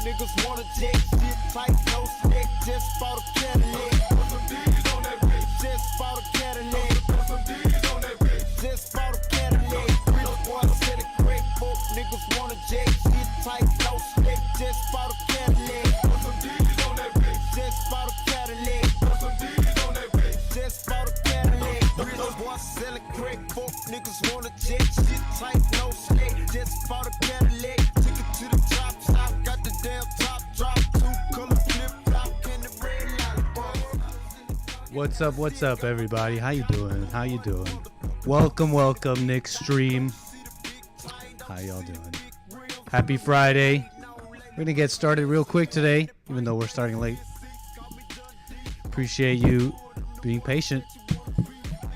Niggas wanna jet shit tight, no stick, just bought a Cadillac. Put some D's on that bitch. Just bought a Cadillac. Put some D's on that bitch. Just bought a Cadillac. Rich boy selling crack, folk niggas wanna jet shit tight, no stick, just bought a Cadillac. Put some D's on that bitch. Just bought a Cadillac. Put some D's on that bitch. Just bought a Cadillac. Rich boy selling crack, folk niggas wanna jet shit tight, no stick, just bought a Cadillac. Took it to the top stop, got the damn top drop, 2-color flip flop in the red lollipop. What's up, everybody? How you doing? Welcome, nickstream. How y'all doing? Happy Friday. We're gonna get started real quick today, even though we're starting late. Appreciate you being patient.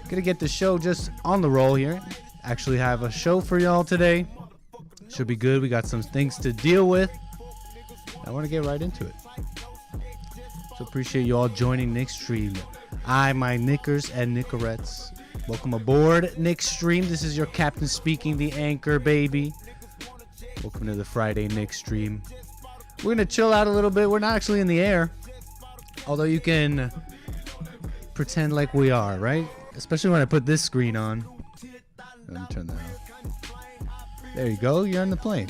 Gonna get the show just on the roll here. Actually have a show for y'all today. Should be good. We got some things to deal with. I want to get right into it. So appreciate you all joining nickstream. My Nickers and Nickerettes. Welcome aboard nickstream. This is your captain speaking, the anchor baby. Welcome to the Friday nickstream. We're gonna chill out a little bit. We're not actually in the air, although you can pretend like we are, right? Especially when I put this screen on. Let me turn that off. There you go. You're on the plane.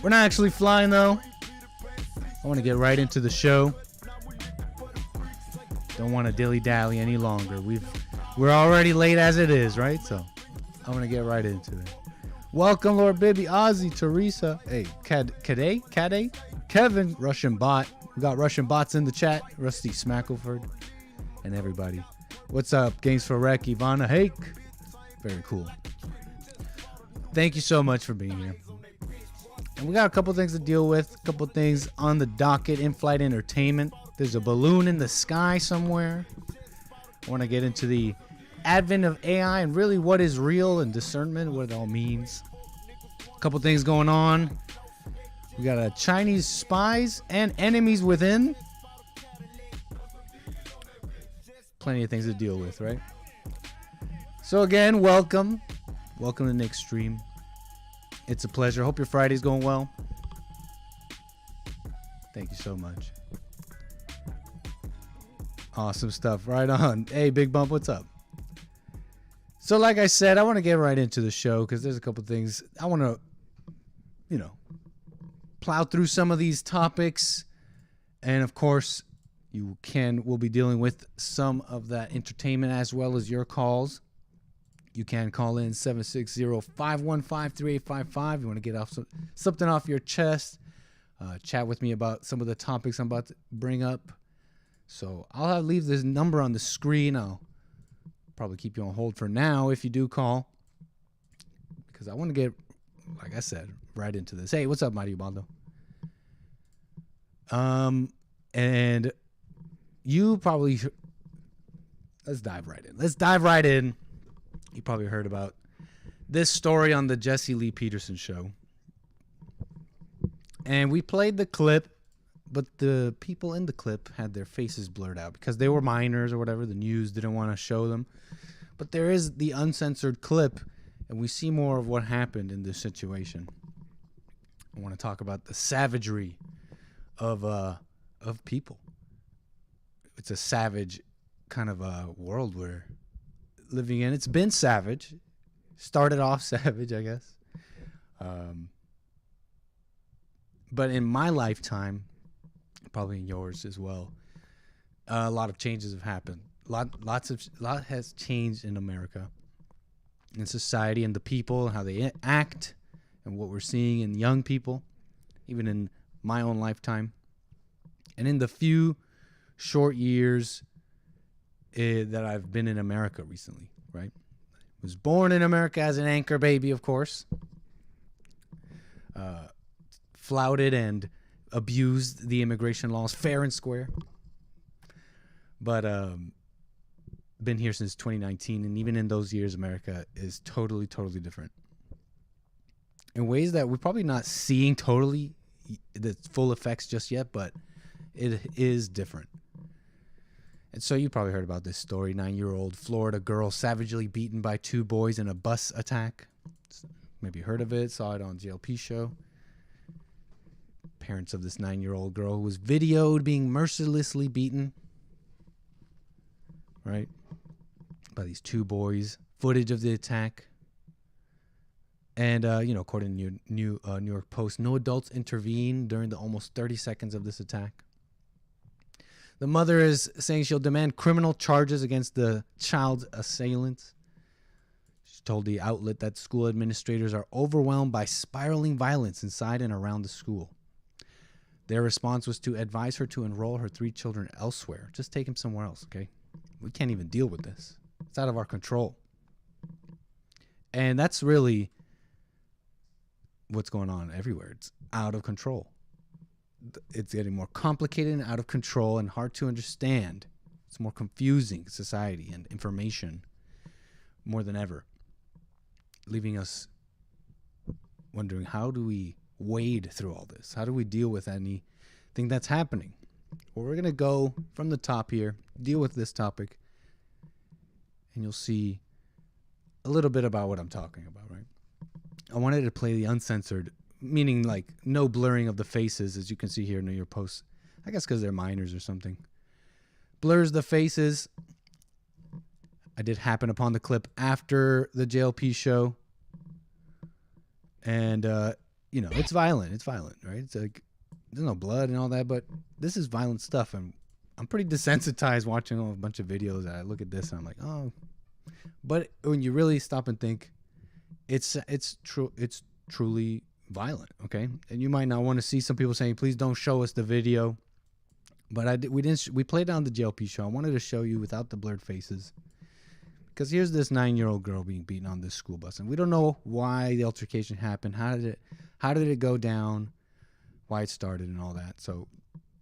We're not actually flying though. I want to get right into the show. Don't want to dilly-dally any longer. We're already late as it is, right? So I want to get right into it. Welcome, Lord Bibby, Ozzy, Teresa, hey, Kade, Kevin, Russian Bot. We got Russian Bots in the chat. Rusty Smackleford, and everybody. What's up, 𝒏𝒊𝒄𝒌𝒔𝒕𝒓𝒆𝒂𝒎, Ivana? Hey, very cool. Thank you so much for being here. And we got a couple things to deal with, a couple things on the docket, in-flight entertainment. There's a balloon in the sky somewhere. I want to get into the advent of AI and really what is real and discernment, what it all means. A couple things going on. We got a Chinese spies and enemies within. Plenty of things to deal with, right? So again, welcome to nickstream. It's a pleasure. Hope your Friday's going well. Thank you so much. Awesome stuff. Right on. Hey, Big Bump, what's up? So like I said, I want to get right into the show because there's a couple things I want to, plow through some of these topics. And of course, we'll be dealing with some of that entertainment as well as your calls. You can call in 760-515-3855. You want to get off something off your chest. Chat with me about some of the topics I'm about to bring up. So I'll leave this number on the screen. I'll probably keep you on hold for now if you do call, because I want to get, like I said, right into this. Hey, what's up, Mario Baldo? And you probably, let's dive right in. You probably heard about this story on the Jesse Lee Peterson show. And we played the clip, but the people in the clip had their faces blurred out because they were minors or whatever. The news didn't want to show them. But there is the uncensored clip, and we see more of what happened in this situation. I want to talk about the savagery of people. It's a savage kind of a world we're living in. It's been savage. Started off savage, I guess. But in my lifetime, probably in yours as well, a lot of changes have happened. A lot has changed in America, in society, and the people, and how they act, and what we're seeing in young people, even in my own lifetime, and in the few short years that I've been in America recently, right? Was born in America as an anchor baby, of course. Flouted and abused the immigration laws fair and square. But been here since 2019, and even in those years, America is totally, totally different in ways that we're probably not seeing totally the full effects just yet, but it is different. And so you probably heard about this story. 9-year-old Florida girl savagely beaten by 2 boys in a bus attack. Maybe heard of it, saw it on JLP show. Parents of this 9-year-old girl who was videoed being mercilessly beaten, right, by these 2 boys. Footage of the attack. And, according to New York Post, no adults intervened during the almost 30 seconds of this attack. The mother is saying she'll demand criminal charges against the child's assailants. She told the outlet that school administrators are overwhelmed by spiraling violence inside and around the school. Their response was to advise her to enroll her 3 children elsewhere. Just take them somewhere else, okay? We can't even deal with this. It's out of our control. And that's really what's going on everywhere. It's out of control. It's getting more complicated and out of control and hard to understand. It's more confusing society and information more than ever, leaving us wondering, how do we wade through all this? How do we deal with anything that's happening? Well, we're going to go from the top here, deal with this topic, and you'll see a little bit about what I'm talking about, right? I wanted to play the uncensored, meaning like no blurring of the faces, as you can see here in New York Post. I guess because they're minors or something. Blurs the faces. I did happen upon the clip after the JLP show. And, it's violent. It's violent, right? It's like, there's no blood and all that, but this is violent stuff. And I'm pretty desensitized watching a bunch of videos. I look at this and I'm like, oh. But when you really stop and think, it's truly violent, okay? And you might not want to see some people saying, please don't show us the video. But we played on the JLP show. I wanted to show you without the blurred faces. Because here's this 9-year-old girl being beaten on this school bus. And we don't know why the altercation happened. How did it go down? Why it started and all that. So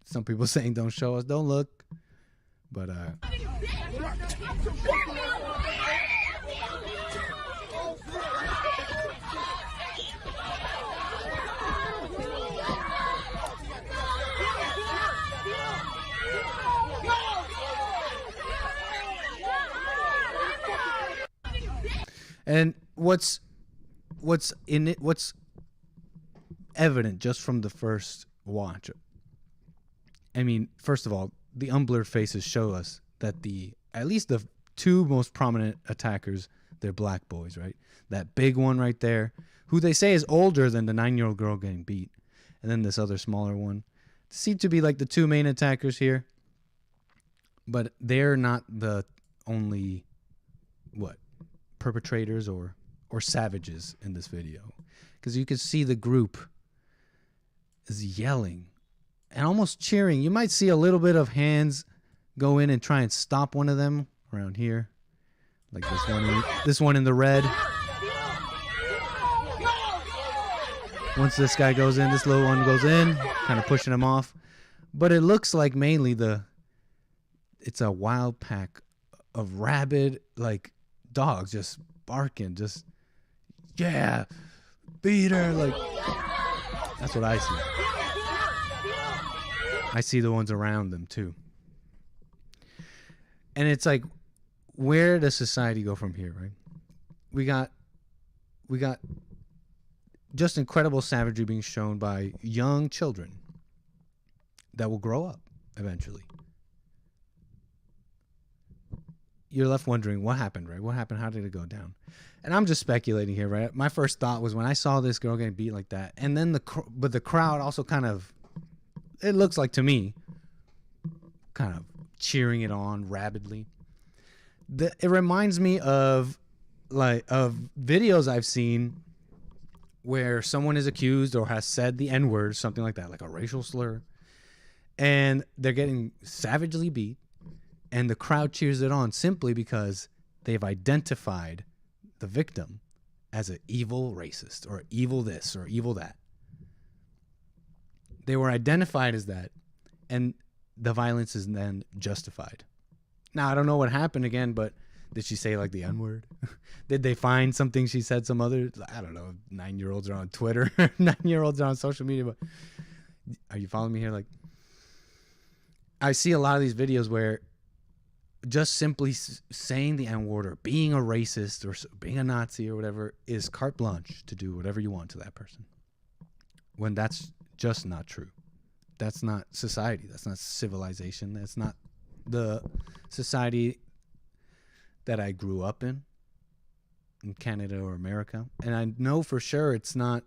some people saying don't show us, don't look. But and what's in it, what's evident just from the first watch. I mean, first of all, the unblurred faces show us that at least the 2 most prominent attackers, they're black boys, right? That big one right there, who they say is older than the 9-year-old girl getting beat. And then this other smaller one. Seem to be like the 2 main attackers here. But they're not the only, perpetrators or savages in this video. Because you can see the group is yelling and almost cheering. You might see a little bit of hands go in and try and stop one of them around here. Like this one in the red. Once this guy goes in, this little one goes in, kind of pushing him off. But it looks like mainly it's a wild pack of rabid, like, dogs just barking, just, yeah, beat her. Like, that's what I see. I see the ones around them too. And it's like, where does society go from here, right? We got just incredible savagery being shown by young children that will grow up eventually. You're left wondering what happened, right? What happened? How did it go down? And I'm just speculating here, right? My first thought was when I saw this girl getting beat like that, and then the crowd also kind of, it looks like to me, kind of cheering it on rabidly. It reminds me of videos I've seen where someone is accused or has said the N-word, something like that, like a racial slur, and they're getting savagely beat. And the crowd cheers it on simply because they've identified the victim as an evil racist or evil this or evil that. They were identified as that, and the violence is then justified. Now, I don't know what happened again, but did she say like the N-word? Did they find something she said some other, I don't know, 9-year-olds are on Twitter, 9-year-olds are on social media, but are you following me here? Like, I see a lot of these videos where just simply saying the N-word or being a racist or being a Nazi or whatever is carte blanche to do whatever you want to that person. When that's just not true. That's not society. That's not civilization. That's not the society that I grew up in Canada or America. And I know for sure it's not,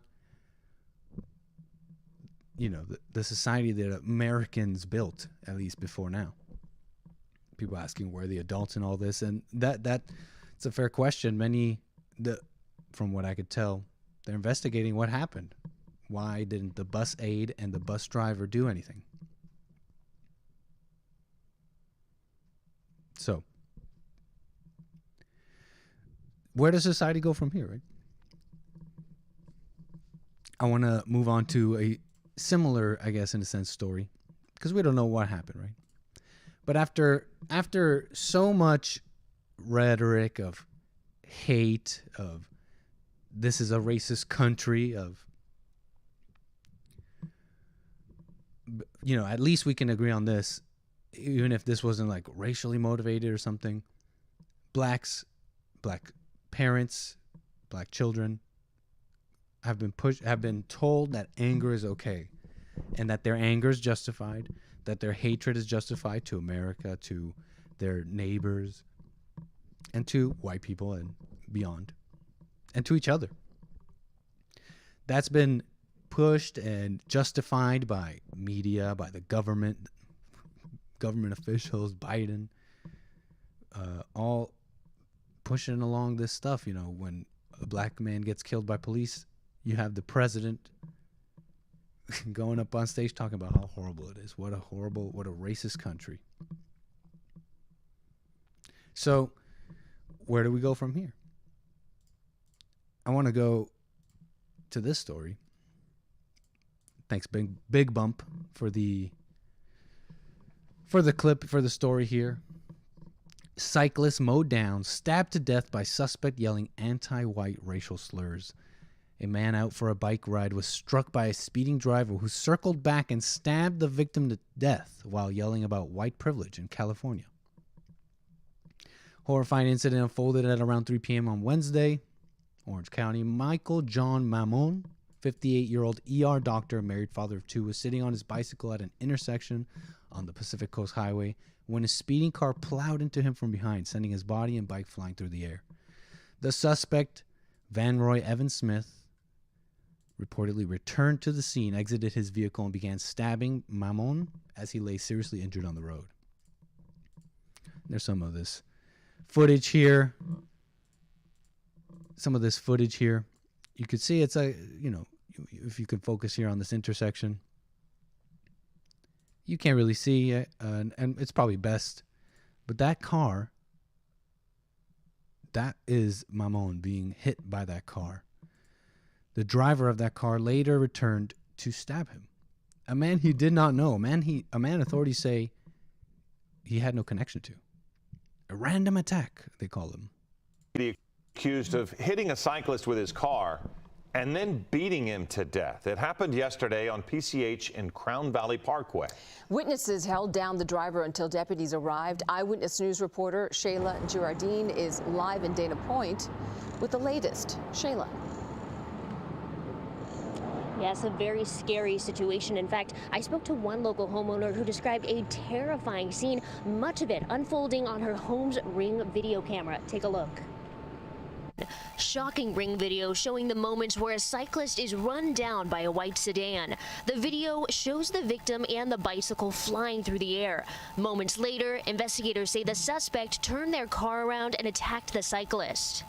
you know, the society that Americans built, at least before now. People asking where are the adults in all this, and that's a fair question. From what I could tell, they're investigating what happened. Why didn't the bus aide and the bus driver do anything? So, where does society go from here, right? I want to move on to a similar, I guess, in a sense, story, because we don't know what happened, right? But after so much rhetoric of hate, of this is a racist country, of, you know, at least we can agree on this, even if this wasn't like racially motivated or something. Black parents, black children have been told that anger is okay, and that their anger is justified, that their hatred is justified to America, to their neighbors, and to white people and beyond, and to each other. That's been pushed and justified by media, by the government officials, Biden, all pushing along this stuff. You know, when a black man gets killed by police, you have the president going up on stage talking about how horrible it is. What a racist country. So, where do we go from here? I want to go to this story. Thanks, Big Bump, for the clip, for the story here. Cyclist mowed down, stabbed to death by suspect yelling anti-white racial slurs. A man out for a bike ride was struck by a speeding driver who circled back and stabbed the victim to death while yelling about white privilege in California. Horrifying incident unfolded at around 3 p.m. on Wednesday. Orange County. Michael John Mamon, 58-year-old ER doctor, married father of 2, was sitting on his bicycle at an intersection on the Pacific Coast Highway when a speeding car plowed into him from behind, sending his body and bike flying through the air. The suspect, Van Roy Evans Smith, reportedly returned to the scene, exited his vehicle, and began stabbing Mamon as he lay seriously injured on the road. There's some of this footage here. You could see it's a, you know, if you could focus here on this intersection, you can't really see it, and it's probably best. But that car, that is Mamon being hit by that car. The driver of that car later returned to stab him. A man he did not know. A man authorities say he had no connection to. A random attack, they call him. Accused of hitting a cyclist with his car and then beating him to death. It happened yesterday on PCH in Crown Valley Parkway. Witnesses held down the driver until deputies arrived. Eyewitness News reporter Shayla Girardine is live in Dana Point with the latest. Shayla. Yes, a very scary situation. In fact, I spoke to one local homeowner who described a terrifying scene, much of it unfolding on her home's Ring video camera. Take a look. Shocking Ring video showing the moments where a cyclist is run down by a white sedan. The video shows the victim and the bicycle flying through the air. Moments later, investigators say the suspect turned their car around and attacked the cyclist.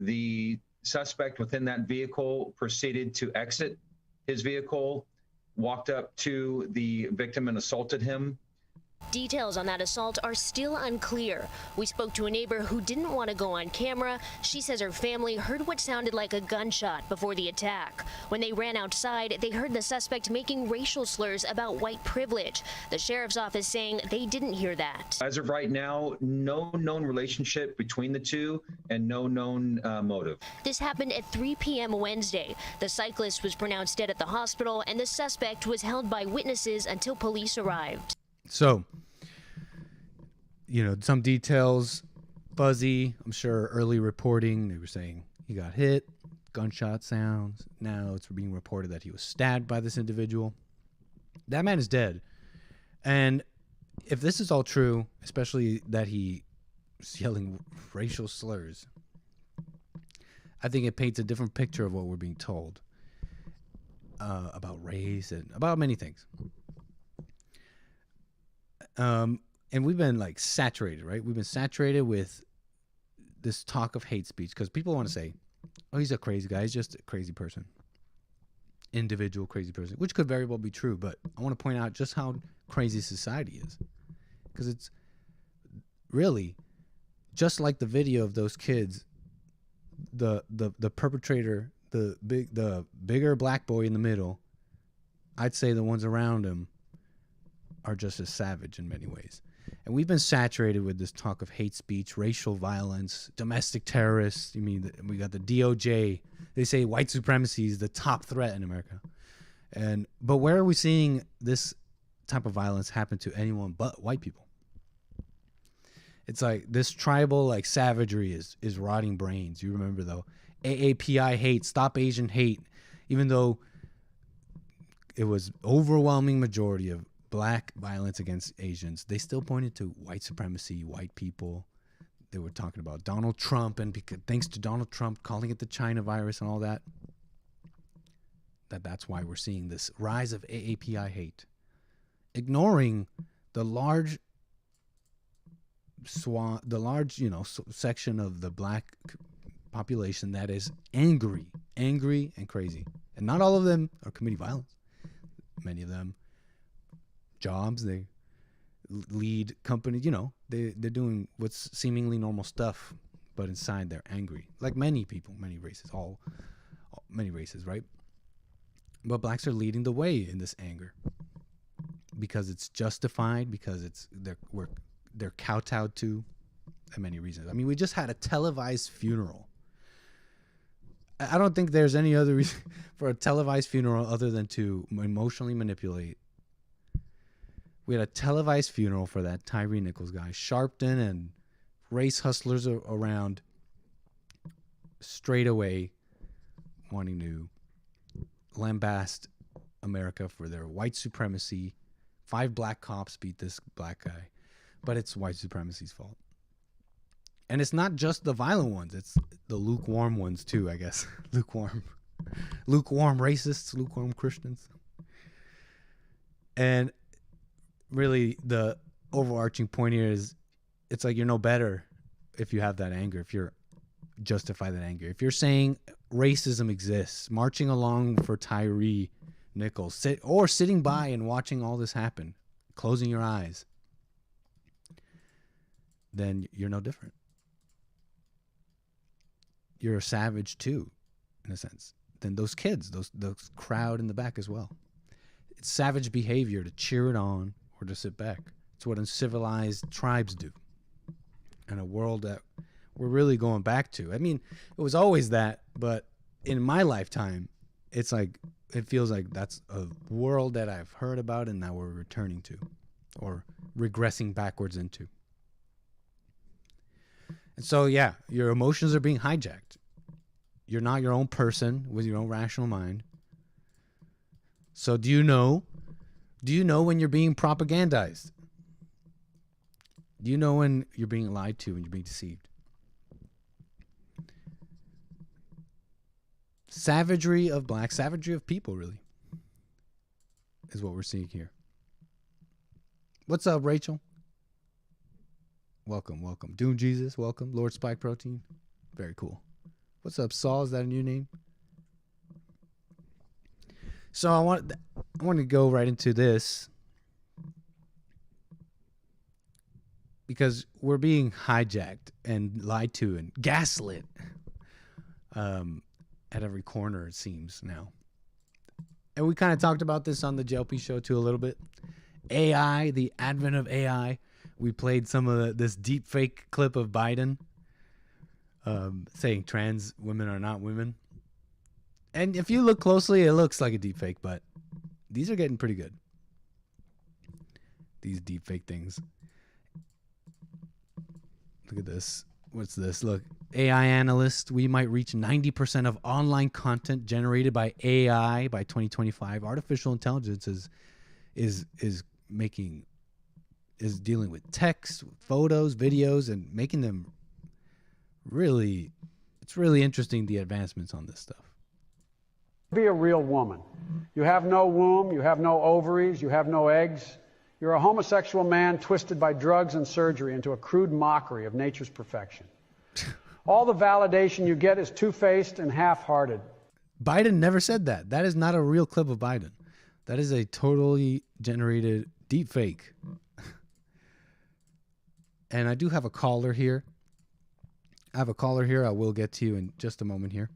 The suspect within that vehicle proceeded to exit his vehicle, walked up to the victim and assaulted him. Details on that assault are still unclear. We spoke to a neighbor who didn't want to go on camera. She says her family heard what sounded like a gunshot before the attack. When they ran outside, they heard the suspect making racial slurs about white privilege. The sheriff's office saying they didn't hear that. As of right now, no known relationship between the two and no known motive. This happened at 3 p.m. Wednesday. The cyclist was pronounced dead at the hospital, and the suspect was held by witnesses until police arrived. So, you know, some details fuzzy. I'm sure early reporting, they were saying he got hit, gunshot sounds. Now it's being reported that he was stabbed by this individual. That man is dead. And if this is all true, especially that he was yelling racial slurs, I think it paints a different picture of what we're being told about race and about many things. And we've been like saturated, right? We've been saturated with this talk of hate speech because people want to say, oh, he's a crazy guy. He's just a crazy person. Individual crazy person, which could very well be true. But I want to point out just how crazy society is, because it's really just like the video of those kids, the perpetrator, the bigger black boy in the middle. I'd say the ones around him are just as savage in many ways. And we've been saturated with this talk of hate speech, racial violence, domestic terrorists. You mean we got the DOJ. They say white supremacy is the top threat in America. But where are we seeing this type of violence happen to anyone but white people? It's like this tribal like savagery is rotting brains. You remember though, AAPI hate, Stop Asian Hate, even though it was overwhelming majority of black violence against Asians, they still pointed to white supremacy, white people. They were talking about Donald Trump, and because, thanks to Donald Trump calling it the China virus and all that, that's why we're seeing this rise of AAPI hate, ignoring the large section of the black population that is angry and crazy. And not all of them are committing violence. Many of them jobs, they lead companies, they're doing what's seemingly normal stuff, but inside they're angry, like many people, many races, many races, right? But blacks are leading the way in this anger because it's justified, because they're kowtowed to, and many reasons. I mean, we just had a televised funeral. I don't think there's any other reason for a televised funeral other than to emotionally manipulate. We had a televised funeral for that Tyre Nichols guy. Sharpton and race hustlers around straight away wanting to lambast America for their white supremacy. 5 black cops beat this black guy, but it's white supremacy's fault. And it's not just the violent ones. It's the lukewarm ones too, I guess. Lukewarm racists, lukewarm Christians. And really the overarching point here is it's like you're no better if you have that anger, if you're justify that anger. If you're saying racism exists, marching along for Tyre Nichols, or sitting by and watching all this happen, closing your eyes, then you're no different. You're a savage too, in a sense. Then those kids, those crowd in the back as well. It's savage behavior to cheer it on or to sit back. It's what uncivilized tribes do. In a world that we're really going back to. I mean, it was always that, but in my lifetime, it's like, it feels like that's a world that I've heard about and now we're returning to or regressing backwards into. And so, yeah, your emotions are being hijacked. You're not your own person with your own rational mind. So do you know when you're being propagandized? Do you know when you're being lied to and you're being deceived? Savagery of blacks, savagery of people, really, is what we're seeing here. What's up, Rachel? Welcome, welcome. Doom Jesus, welcome. Lord Spike Protein, very cool. What's up, Saul? Is that a new name? So I want to go right into this. because we're being hijacked and lied to and gaslit at every corner, it seems now. And we kind of talked about this on the JLP show too a little bit. AI, the advent of AI. We played some of this deep fake clip of Biden saying trans women are not women. And if you look closely, it looks like a deep fake, but these are getting pretty good. These deep fake things. Look at this. What's this? Look, AI analyst. We might reach 90% of online content generated by AI by 2025. Artificial intelligence is dealing with text, photos, videos, and making them really. It's really interesting, the advancements on this stuff. Be a real woman. You have no womb, you have no ovaries, you have no eggs. You're a homosexual man twisted by drugs and surgery into a crude mockery of nature's perfection. All the validation you get is two-faced and half-hearted. Biden never said that. That is not a real clip of Biden. That is a totally generated deep fake. And I do have a caller here. I will get to you in just a moment here.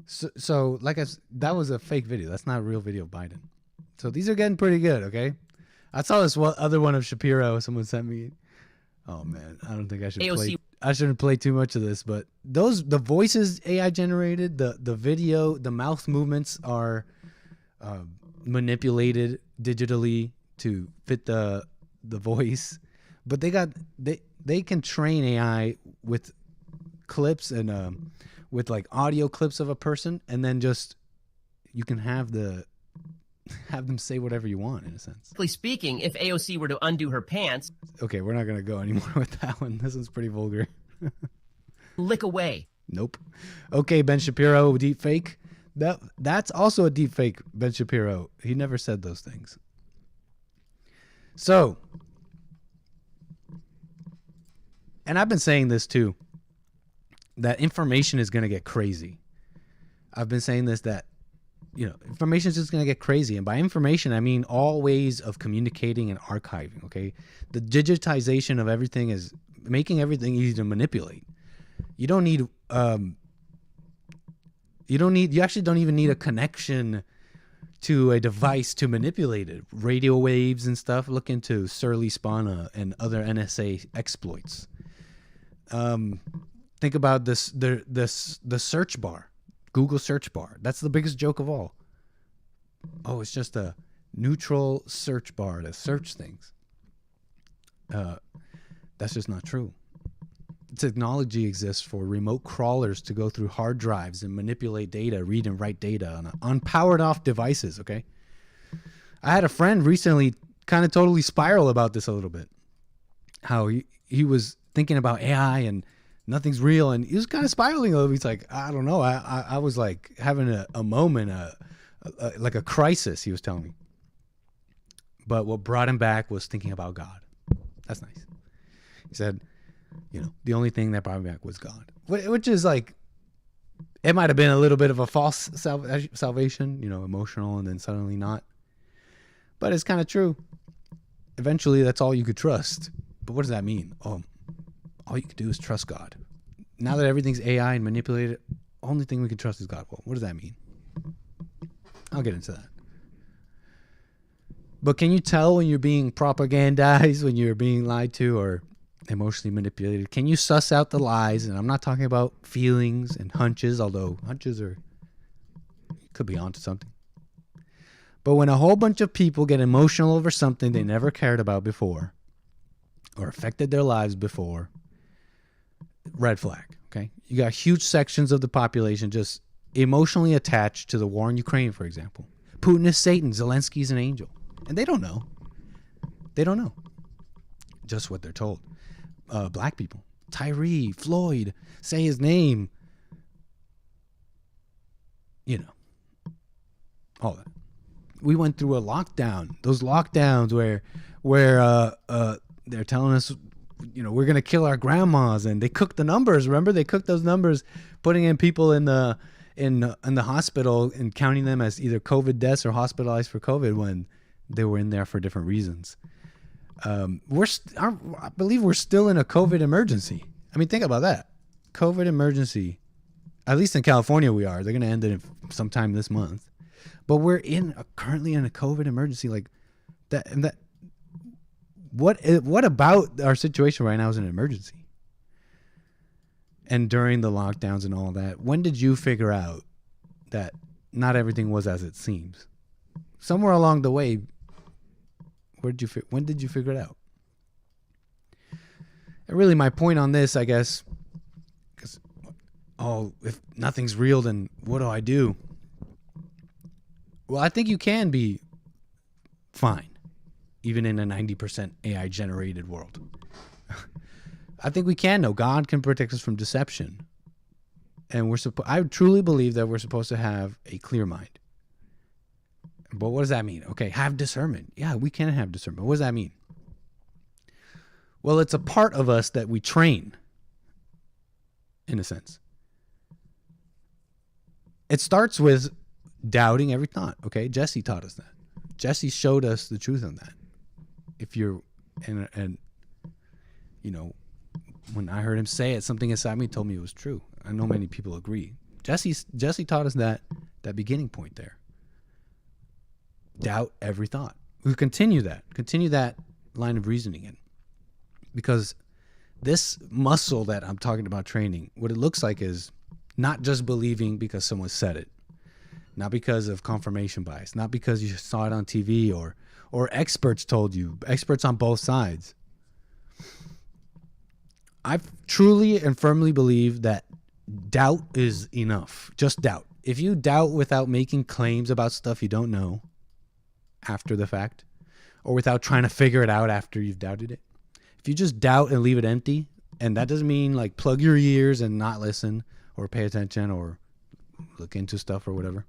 So like that was a fake video. That's not a real video of Biden. So these are getting pretty good, okay? I saw this other one of Shapiro someone sent me. Oh man, I don't think I should play. I shouldn't play too much of this, but the voices AI generated, the video, the mouth movements are manipulated digitally to fit the voice. But they can train AI with clips and with like audio clips of a person, and then just you can have them say whatever you want in a sense. Speaking, if AOC were to undo her pants, okay, we're not gonna go anymore with that one. This one's pretty vulgar. lick away. Nope. Okay, Ben Shapiro, deep fake. That's also a deep fake. Ben Shapiro. He never said those things. So, and I've been saying this too, that information is going to get crazy. I've been saying this, that, information is just going to get crazy. And by information, I mean all ways of communicating and archiving, okay? The digitization of everything is making everything easy to manipulate. You actually don't even need a connection to a device to manipulate it. Radio waves and stuff. Look into Surly Spana and other NSA exploits. Think about this, the search bar, Google search bar. That's the biggest joke of all. Oh, it's just a neutral search bar to search things. That's just not true. Technology exists for remote crawlers to go through hard drives and manipulate data, read and write data on powered off devices, okay? I had a friend recently kind of totally spiral about this a little bit. How he was thinking about AI and nothing's real, and he was kind of spiraling a little. He's like, I don't know. I was like having a moment, like a crisis, he was telling me. But what brought him back was thinking about God. That's nice. He said, the only thing that brought me back was God, which is like, it might have been a little bit of a false salvation, emotional, and then suddenly not. But it's kind of true. Eventually, that's all you could trust. But what does that mean? All you could do is trust God. Now that everything's AI and manipulated, only thing we can trust is God. Well, what does that mean? I'll get into that. But can you tell when you're being propagandized, when you're being lied to or emotionally manipulated? Can you suss out the lies? And I'm not talking about feelings and hunches, although hunches could be onto something. But when a whole bunch of people get emotional over something they never cared about before or affected their lives before, red flag, okay? You got huge sections of the population just emotionally attached to the war in Ukraine, for example. Putin is Satan, Zelensky's an angel. And they don't know. They don't know. Just what they're told. Black people, Tyree, Floyd, say his name. All that. We went through a lockdown. Those lockdowns where they're telling us, we're gonna kill our grandmas, and they cooked the numbers. Remember, they cooked those numbers, putting in people in the hospital and counting them as either COVID deaths or hospitalized for COVID when they were in there for different reasons. I believe we're still in a COVID emergency. I mean, think about that. COVID emergency. At least in California we are. They're going to end it sometime this month. But we're currently in a COVID emergency like that. And what about our situation right now is an emergency? And during the lockdowns and all that, when did you figure out that not everything was as it seems? Somewhere along the way, when did you figure it out? And really, my point on this, I guess, because if nothing's real, then what do I do? Well, I think you can be fine, even in a 90% AI generated world. I think we can know God can protect us from deception. And I truly believe that we're supposed to have a clear mind. But what does that mean? Okay, have discernment. Yeah, we can have discernment. What does that mean? Well, it's a part of us that we train, in a sense. It starts with doubting every thought. Okay, Jesse taught us that. Jesse showed us the truth on that. If you're, and you know, when I heard him say it, something inside me told me it was true. I know many people agree. Jesse taught us that beginning point there. Doubt every thought. We continue that line of reasoning in. Because this muscle that I'm talking about training, what it looks like is not just believing because someone said it, not because of confirmation bias, not because you saw it on TV or experts told you, experts on both sides. I truly and firmly believe that doubt is enough. Just doubt. If you doubt without making claims about stuff you don't know after the fact, or without trying to figure it out after you've doubted it, if you just doubt and leave it empty, and that doesn't mean like plug your ears and not listen or pay attention or look into stuff or whatever,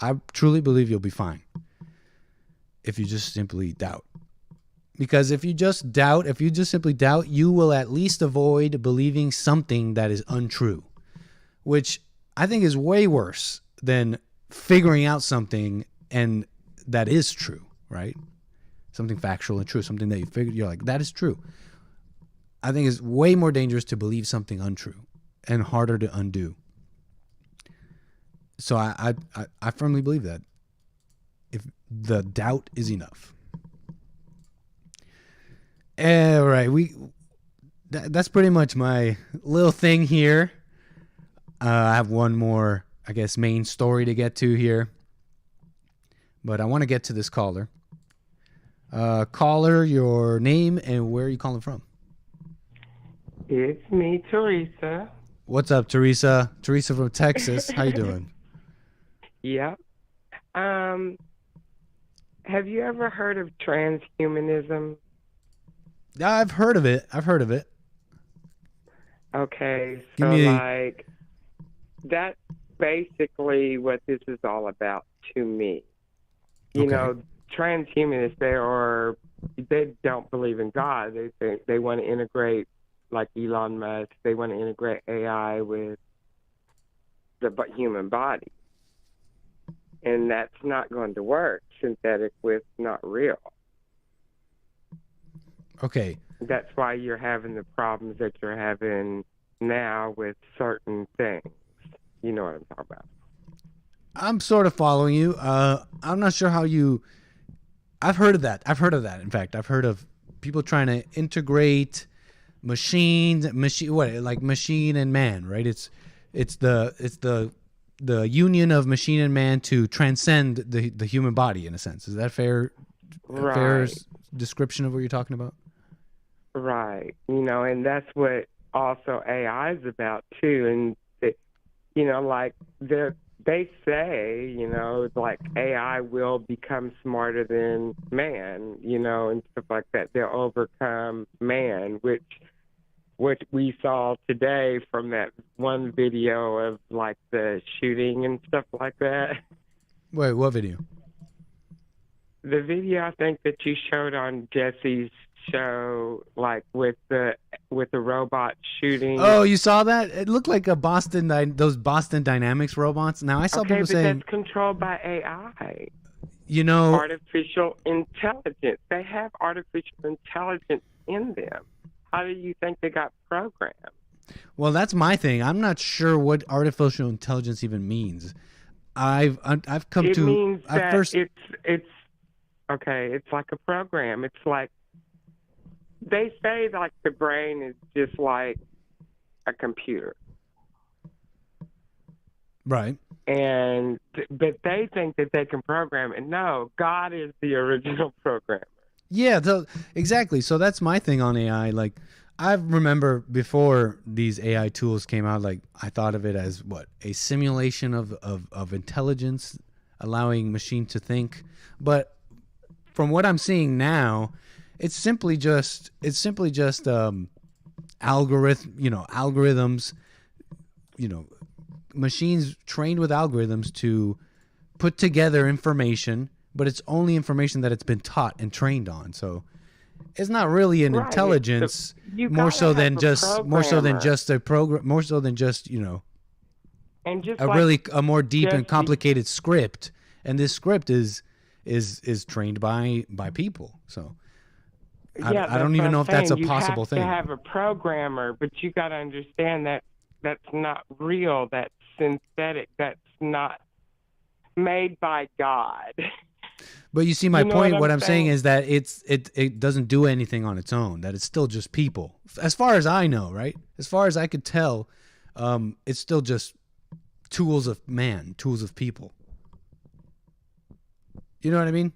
I truly believe you'll be fine if you just simply doubt. Because if you just simply doubt, you will at least avoid believing something that is untrue, which I think is way worse than figuring out something and that is true, right? Something factual and true, something that you figured, you're like, that is true. I think it's way more dangerous to believe something untrue and harder to undo. So I firmly believe that if the doubt is enough. All right, that's pretty much my little thing here. I have one more, I guess, main story to get to here. But I want to get to this caller. Caller, your name and where are you calling from? It's me, Teresa. What's up, Teresa? Teresa from Texas. How you doing? Yeah. Have you ever heard of transhumanism? I've heard of it. Okay, so like that's basically what this is all about to me. You know, transhumanists, they don't believe in God. They think they want to integrate, like Elon Musk, they want to integrate AI with the human body. And that's not going to work. Synthetic with not real. Okay. That's why you're having the problems that you're having now with certain things. You know what I'm talking about. I'm sort of following you. I'm not sure how you... I've heard of that. In fact, I've heard of people trying to integrate machine and man, right? It's the union of machine and man to transcend the human body, in a sense. Is that fair? Right. Fair description of what you're talking about? Right. You know, and that's what also AI is about too. And you know, like they say, you know, like AI will become smarter than man, you know, and stuff like that. They'll overcome man, which we saw today from that one video of like the shooting and stuff like that. Wait, what video? The video I think that you showed on Jesse's show, like with the robot shooting. Oh, you saw that? It looked like those Boston Dynamics robots. Now I saw people saying that's controlled by AI. artificial intelligence. They have artificial intelligence in them. How do you think they got programmed? Well, that's my thing. I'm not sure what artificial intelligence even means. I've come It to means at that first. it's okay. It's like a program. It's like they say like the brain is just like a computer, Right. but they think that they can program it. No, God is the original programmer. Yeah, exactly. So that's my thing on AI. Like, I remember before these AI tools came out, like I thought of it as what, a simulation of intelligence, allowing machine to think. But from what I'm seeing now, it's simply just algorithms, machines trained with algorithms to put together information, but it's only information that it's been taught and trained on. So it's not really an intelligence, more so than just a program, more so than just and just a more deep and complicated script. And this script is trained by people. So I don't even know if that's a possible thing. You have to have a programmer, but you got to understand that that's not real. That's synthetic. That's not made by God. But you see my point. What I'm saying is that it doesn't do anything on its own. That it's still just people, as far as I know, right? As far as I could tell, it's still just tools of man, tools of people. You know what I mean?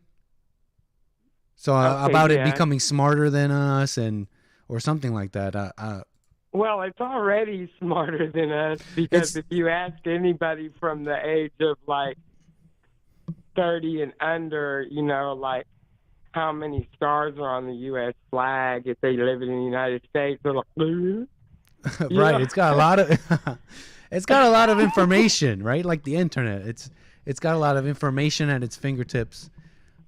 So about it becoming smarter than us or something like that. Well, it's already smarter than us, because if you ask anybody from the age of like 30 and under, like how many stars are on the U.S. flag if they live in the United States, they're like, right. It's got a lot of information, right? Like the internet. It's got a lot of information at its fingertips,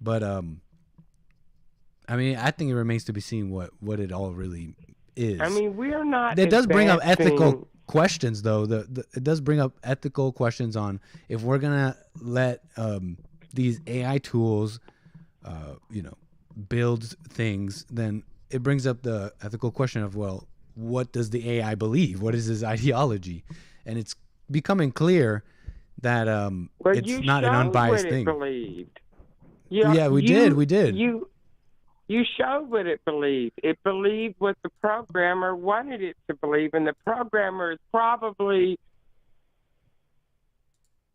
but I mean, I think it remains to be seen what it all really is. I mean, we're not. It does bring up ethical questions, though. It does bring up ethical questions on if we're gonna let these AI tools, build things. Then it brings up the ethical question of, well, what does the AI believe? What is his ideology? And it's becoming clear that it's not an unbiased thing. Believed. Yeah, we did. You showed what it believed. It believed what the programmer wanted it to believe, and the programmer is probably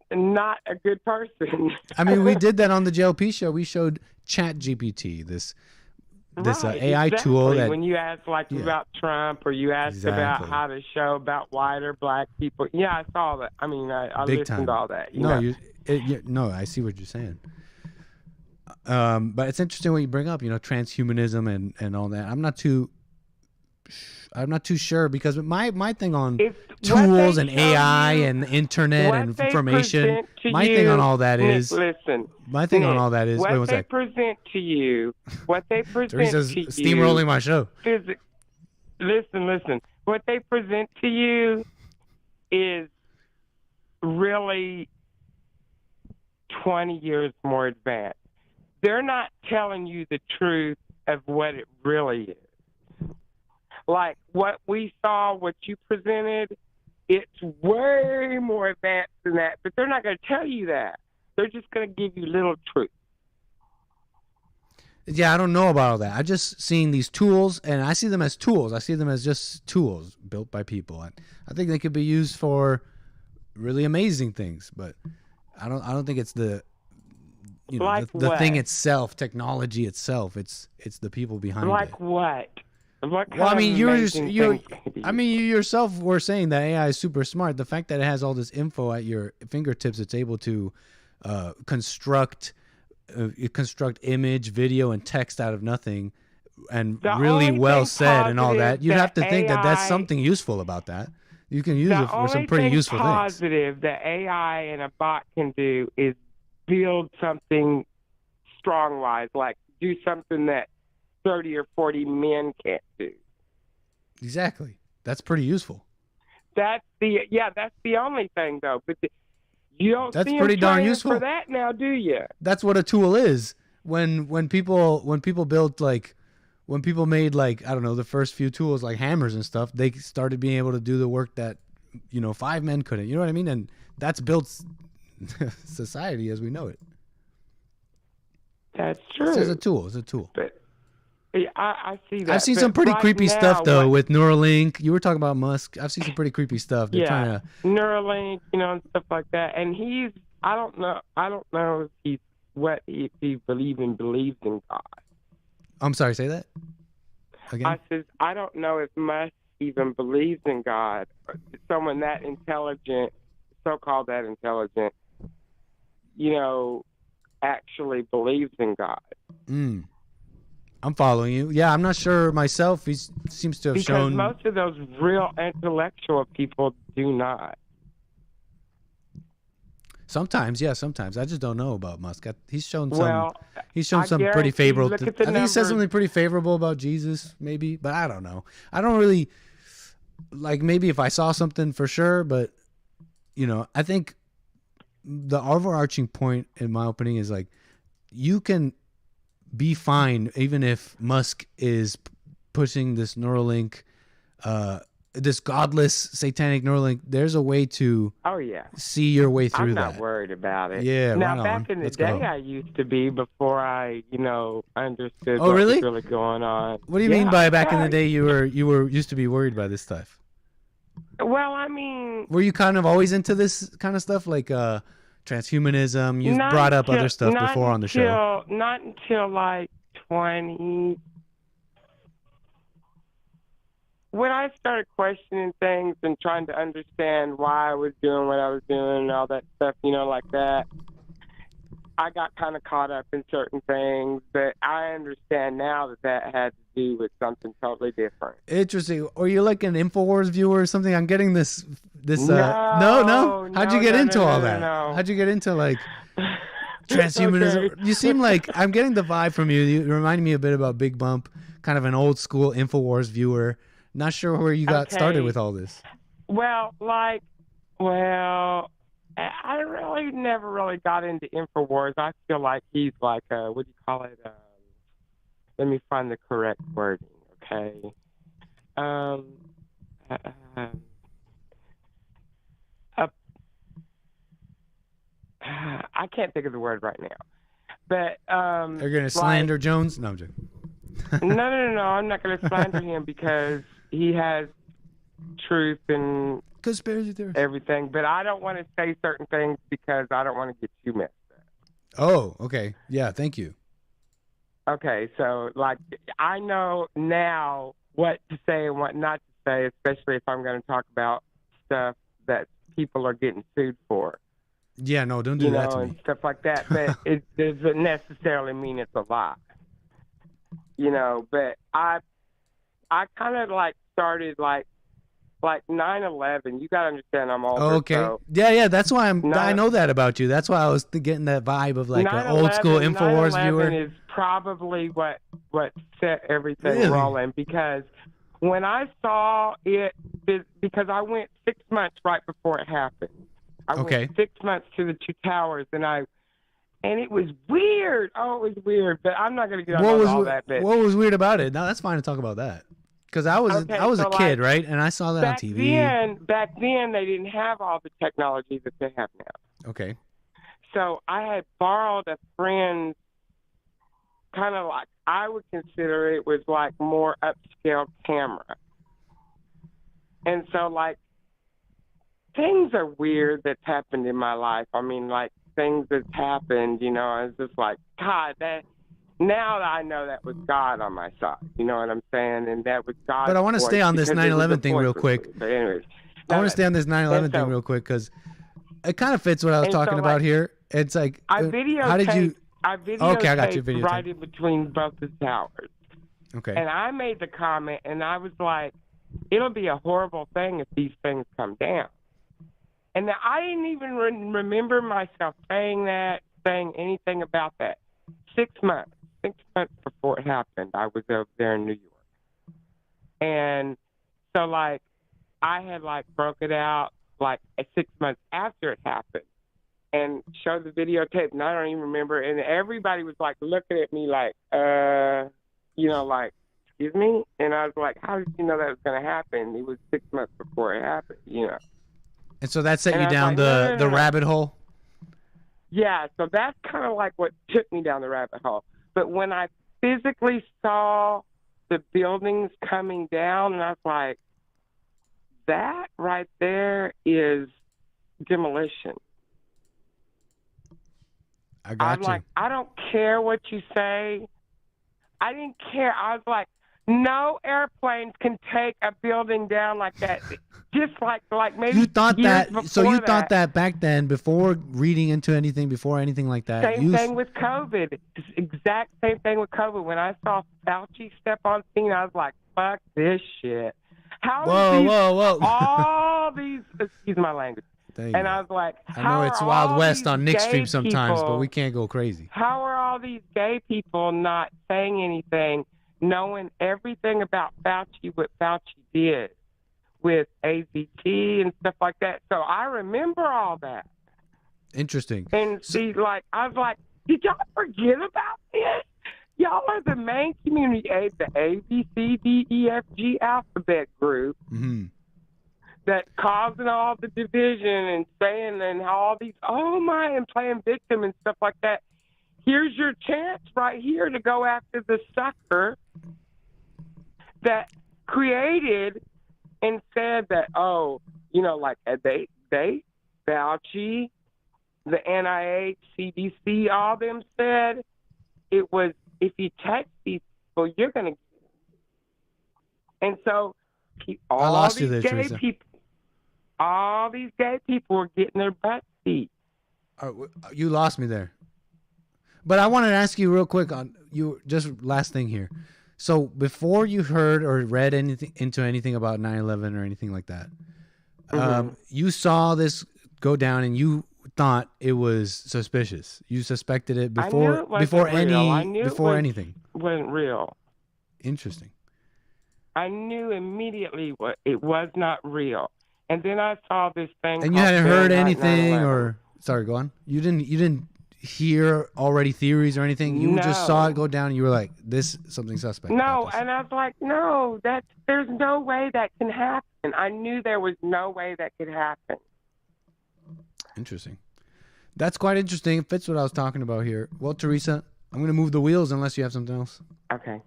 not a good person. I mean, we did that on the JLP show. We showed ChatGPT, this AI tool that when you asked about Trump, or you asked about how to show about white or black people. Yeah, I saw that. I mean, I listened to all that. No, I see what you're saying. But it's interesting what you bring up, transhumanism and all that. I'm not too sure, because my thing on tools and AI and the internet and information, my thing on all that is what they present to you, what they present to you. Steamrolling my show. Listen. What they present to you is really 20 years more advanced. They're not telling you the truth of what it really is. Like what we saw, what you presented, it's way more advanced than that. But they're not going to tell you that. They're just going to give you little truth. Yeah, I don't know about all that. I just seen these tools, and I see them as tools. I see them as just tools built by people. And I think they could be used for really amazing things, but I don't think it's the the thing itself, technology itself. It's the people behind it. Like what? Well, I mean, you yourself were saying that AI is super smart. The fact that it has all this info at your fingertips, it's able to construct image, video, and text out of nothing, and really well said and all that. You'd have to think that that's something useful about that. You can use it for some pretty useful things. The only thing positive that AI and a bot can do is build something strong-wise, like do something that 30 or 40 men can't do. Exactly. That's pretty useful. That's the only thing, though. But You don't That's see pretty them darn training useful. for that now, do you? That's what a tool is. When people built like, when people made like, I don't know, the first few tools like hammers and stuff, they started being able to do the work that, 5 men couldn't. You know what I mean? And that's built society as we know it. That's true. It's a tool. It's a tool. But I see that. I've seen But some pretty right creepy now, stuff though with Neuralink. You were talking about Musk. I've seen some pretty creepy stuff. They're trying to Neuralink, and stuff like that. And I don't know if he believes in God. I'm sorry, say that again. I says I don't know if Musk even believes in God. Someone that intelligent, so-called that intelligent, actually believes in God. I'm following you. Yeah, I'm not sure myself. He seems to have shown. Because most of those real intellectual people do not. Sometimes, yeah, sometimes. I just don't know about Musk. He's shown some. Well, he's shown I some pretty guarantee you, favorable. look I at the think he said numbers. something pretty favorable about Jesus, maybe, but I don't know. I don't really like. Maybe if I saw something for sure, but I think the overarching point, in my opinion, is like you can be fine even if Musk is pushing this Neuralink, this godless satanic Neuralink. There's a way to see your way through I'm that. not worried about it. Yeah, Now, right back on. in the Let's day, go. I used to be before I, understood Oh, what really? was really going on. What do you mean by back in the yeah. day you were used to be worried by this stuff? Well, I mean, Were you kind of always into this kind of stuff, like transhumanism? You've not brought up until- other stuff not before on the show. Not until like 20. When I started questioning things and trying to understand why I was doing what I was doing and all that stuff, like that, I got kind of caught up in certain things. But I understand now that had to do with something totally different. Interesting. Or you're like an InfoWars viewer or something? I'm getting this. No, How'd you get into all no, that? no. How'd you get into like transhumanism? Okay. You seem like I'm getting the vibe from you. You remind me a bit about Big Bump, kind of an old school InfoWars viewer. Not sure where you got started with all this. Well, I really never really got into InfoWars. I feel like he's like what do you call it? Let me find the correct wording. Okay. I can't think of the word right now. But You're gonna slander Jones? No, I'm joking. no. I'm not going to slander him because he has truth and conspiracy theories, everything. But I don't want to say certain things because I don't want to get you messed up. Oh, okay. Yeah, thank you. Okay, so I know now what to say and what not to say, especially if I'm going to talk about stuff that people are getting sued for. Yeah, no, don't do that to me. And stuff like that. But it doesn't necessarily mean it's a lie. But I kind of started like 9/11. You gotta understand, I'm older. Okay. So Yeah. That's why I know that about you. That's why I was getting that vibe of like an old school InfoWars viewer. 9/11 is probably what set everything rolling, because when I saw it, because I went 6 months right before it happened. I went 6 months to the two towers, and it was weird. Oh, it was weird. But I'm not going to get on all that. But what was weird about it? No, that's fine to talk about that. Because I was a kid, right? And I saw that on TV. Back then, they didn't have all the technology that they have now. Okay. So I had borrowed a friend's kind of like, I would consider it was like more upscale camera. And so things are weird that's happened in my life. I mean, things that's happened, I was just like, God, now that I know that was God on my side. You know what I'm saying? And that was God. But I want to stay on this 9/11 thing real quick. But anyways. I want to stay on this 9/11 thing real quick because it kind of fits what I was talking about here. It's like, I how did you? Okay, I got your video. Right in between both the towers. Okay. And I made the comment, and I was like, it'll be a horrible thing if these things come down. And I didn't even remember myself saying anything about that. 6 months before it happened, I was over there in New York. And so, I had, broke it out, 6 months after it happened. and showed the videotape, and I don't even remember. And everybody was like looking at me like, like, excuse me? And I was like, how did you know that was going to happen? It was 6 months before it happened, And so that set And you I was down like, the no. rabbit hole? Yeah, so that's kind of like what took me down the rabbit hole. But when I physically saw the buildings coming down, and I was like, that right there is demolition. I got I'm you. like, I don't care what you say. I didn't care. I was like, no airplanes can take a building down like that. Just like maybe You thought years that, so you thought that back then, before reading into anything, before anything like that. Same thing with COVID. Exact same thing with COVID. When I saw Fauci step on scene, I was like, fuck this shit. Whoa. All these, excuse my language. And I was like, I know it's Wild West on nickstream sometimes, but we can't go crazy. How are all these gay people not saying anything, knowing everything about Fauci, what Fauci did with AZT and stuff like that? So I remember all that. Interesting. And see, I was like, did y'all forget about this? Y'all are the main community aid, the ABCDEFG alphabet group. Mm-hmm. That causing all the division and saying and all these, and playing victim and stuff like that. Here's your chance right here to go after the sucker that created and said that, they, Fauci, the NIH, CDC, all them said it was, if you touch these people, you're going to. And so all these gay people, all these gay people were getting their butts beat. You lost me there. But I wanted to ask you real quick just last thing here. So before you heard or read anything about 9/11 or anything like that, you saw this go down and you thought it was suspicious. You suspected it before anything. It wasn't real. Interesting. I knew immediately it was not real. And then I saw this thing. And you hadn't heard anything, or sorry, go on. You didn't hear already theories or anything. You just saw it go down, and you were like, "This something suspect." No, and I was like, "No, there's no way that can happen." I knew there was no way that could happen. Interesting. That's quite interesting. It fits what I was talking about here. Well, Teresa, I'm going to move the wheels unless you have something else. Okay.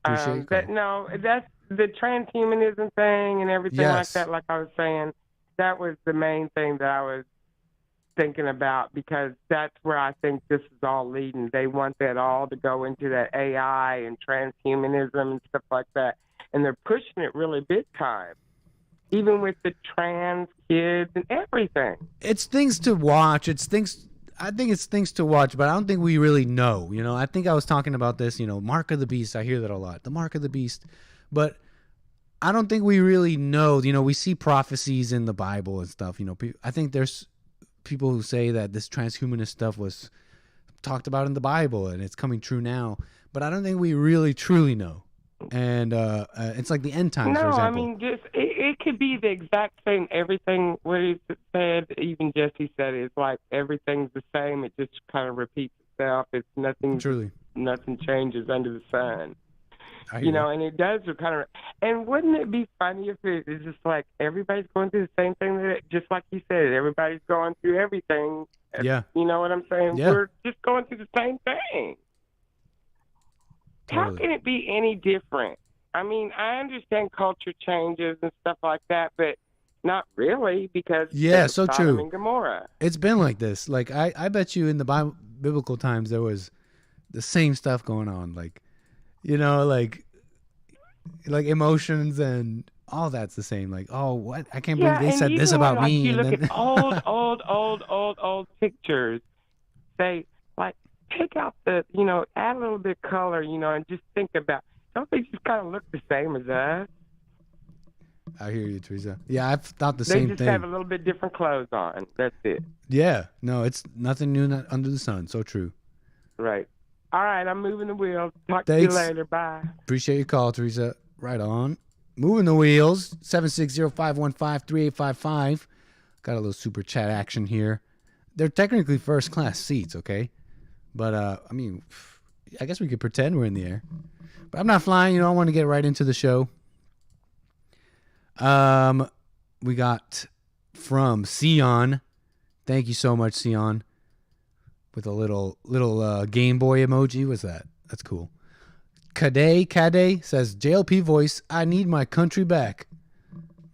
Appreciate But no, that's the transhumanism thing and everything like that. Like I was saying, that was the main thing that I was thinking about, because that's where I think this is all leading. They want that all to go into that AI and transhumanism and stuff like that, and they're pushing it really big time, even with the trans kids and everything. It's things to watch. I think it's things to watch, but I don't think we really know. I think I was talking about this, mark of the beast. I hear that a lot, the mark of the beast. But I don't think we really know. We see prophecies in the Bible and stuff. I think there's people who say that this transhumanist stuff was talked about in the Bible and it's coming true now. But I don't think we really truly know. And it's like the end times, for example. I mean, it could be the exact same. Everything what he said, even Jesse said, it's like everything's the same. It just kind of repeats itself. It's nothing. Truly, nothing changes under the sun. Know, and it does kind of. And wouldn't it be funny if it is just like everybody's going through the same thing? Just like you said, everybody's going through everything. Yeah. You know what I'm saying? Yeah. We're just going through the same thing. Totally. How can it be any different? I mean, I understand culture changes and stuff like that, but not really, because so Sodom true. and Gomorrah. It's been like this. Like I bet you in the biblical times there was the same stuff going on. Like, like emotions and all that's the same. Like, oh, what? I can't believe they said this about me. You and look then... at old pictures. Say, like, take out the, add a little bit of color, and just think about, don't they just kind of look the same as us? I hear you, Teresa. Yeah, I've thought the same thing. They just have a little bit different clothes on. That's it. Yeah. No, it's nothing new under the sun. So true. Right. All right, I'm moving the wheels. Talk to you later. Bye. Appreciate your call, Teresa. Right on. Moving the wheels. 760-515-3855. Got a little super chat action here. they're technically first class seats, okay? But I mean, I guess we could pretend we're in the air. But I'm not flying, I want to get right into the show. We got from Sion. Thank you so much, Sion. With a little Game Boy emoji. What's that? That's cool. Kade says, JLP voice, I need my country back.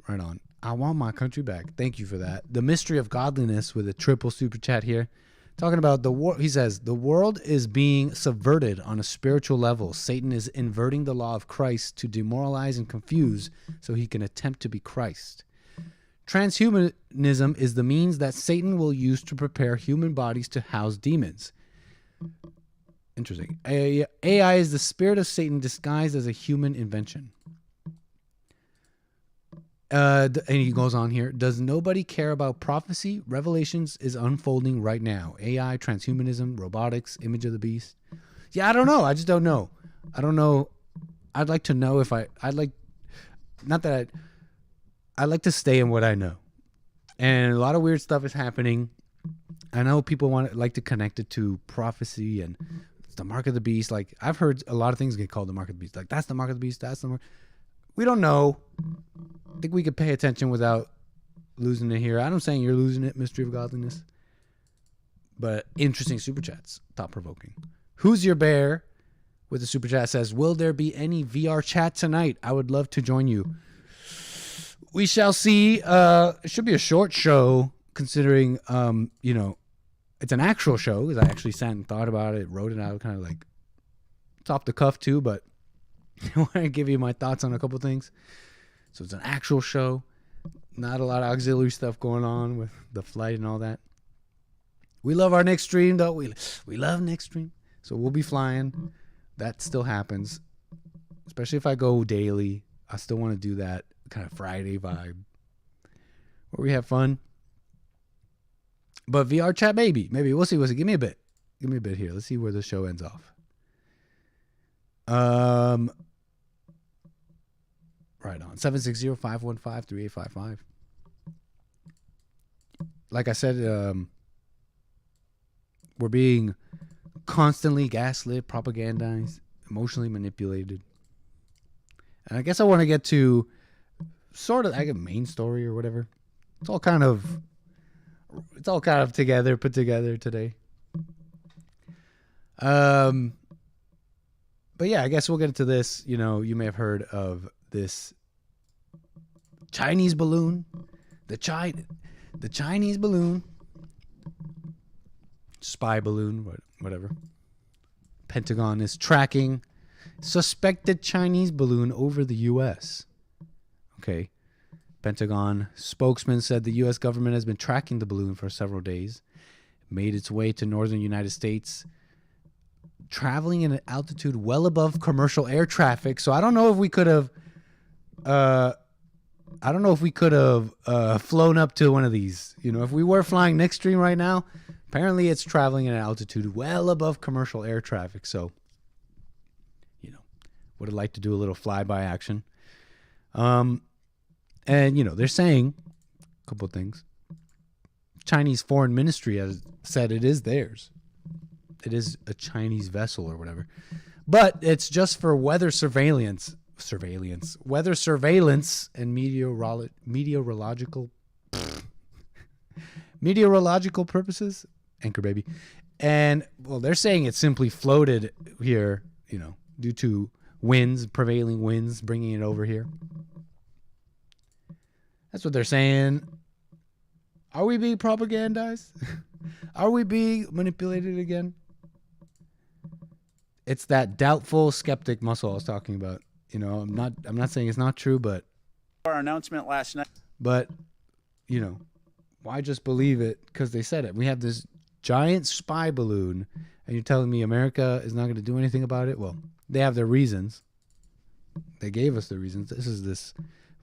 Right on. I want my country back. Thank you for that. The mystery of godliness with a triple super chat here. Talking about the war. He says, the world is being subverted on a spiritual level. Satan is inverting the law of Christ to demoralize and confuse so he can attempt to be Christ. Transhumanism is the means that Satan will use to prepare human bodies to house demons. Interesting. AI is the spirit of Satan disguised as a human invention. And he goes on here. Does nobody care about prophecy? Revelations is unfolding right now. AI, transhumanism, robotics, image of the beast. Yeah, I don't know. I just don't know. I don't know. I'd like to know if I'd like to stay in what I know. And a lot of weird stuff is happening. I know people like to connect it to prophecy and it's the mark of the beast. Like, I've heard a lot of things get called the mark of the beast. Like, that's the mark of the beast. That's the mark. We don't know. I think we could pay attention without losing it here. I'm saying you're losing it, mystery of godliness. But interesting super chats. Thought provoking. Who's your bear? With the super chat says, will there be any VR chat tonight? I would love to join you. We shall see. It should be a short show considering, it's an actual show because I actually sat and thought about it, wrote it out, kind of like it's off the cuff too, but I want to give you my thoughts on a couple things. So it's an actual show. Not a lot of auxiliary stuff going on with the flight and all that. We love our next stream, though. We love next stream. So we'll be flying. That still happens. Especially if I go daily. I still want to do that kind of Friday vibe where we have fun. But VR chat, maybe. We'll see. Give me a bit. Give me a bit here. Let's see where the show ends off. Right on. 760-515-3855. Like I said, we're being constantly gaslit, propagandized, emotionally manipulated. And I guess I want to get to sort of like a main story or whatever. It's all kind of together, put together today. But yeah, I guess we'll get into this. You may have heard of this Chinese balloon, the Chinese balloon, spy balloon, whatever. Pentagon is tracking suspected Chinese balloon over the U.S. Okay. Pentagon spokesman said the U.S. government has been tracking the balloon for several days. It made its way to northern United States, traveling at an altitude well above commercial air traffic. So I don't know if we could have flown up to one of these. If we were flying nickstream right now, apparently it's traveling at an altitude well above commercial air traffic. So, would have liked to do a little flyby action. And, they're saying a couple of things. Chinese Foreign Ministry has said it is theirs. It is a Chinese vessel or whatever. But it's just for weather surveillance and meteorological purposes. Anchor baby. And they're saying it simply floated here, due to prevailing winds bringing it over here. That's what they're saying. Are we being propagandized? Are we being manipulated again? It's that doubtful skeptic muscle I was talking about. I'm not saying it's not true, but our announcement last night. But, why just believe it? Because they said it. We have this giant spy balloon, and you're telling me America is not going to do anything about it? Well, they have their reasons. They gave us the reasons. This is this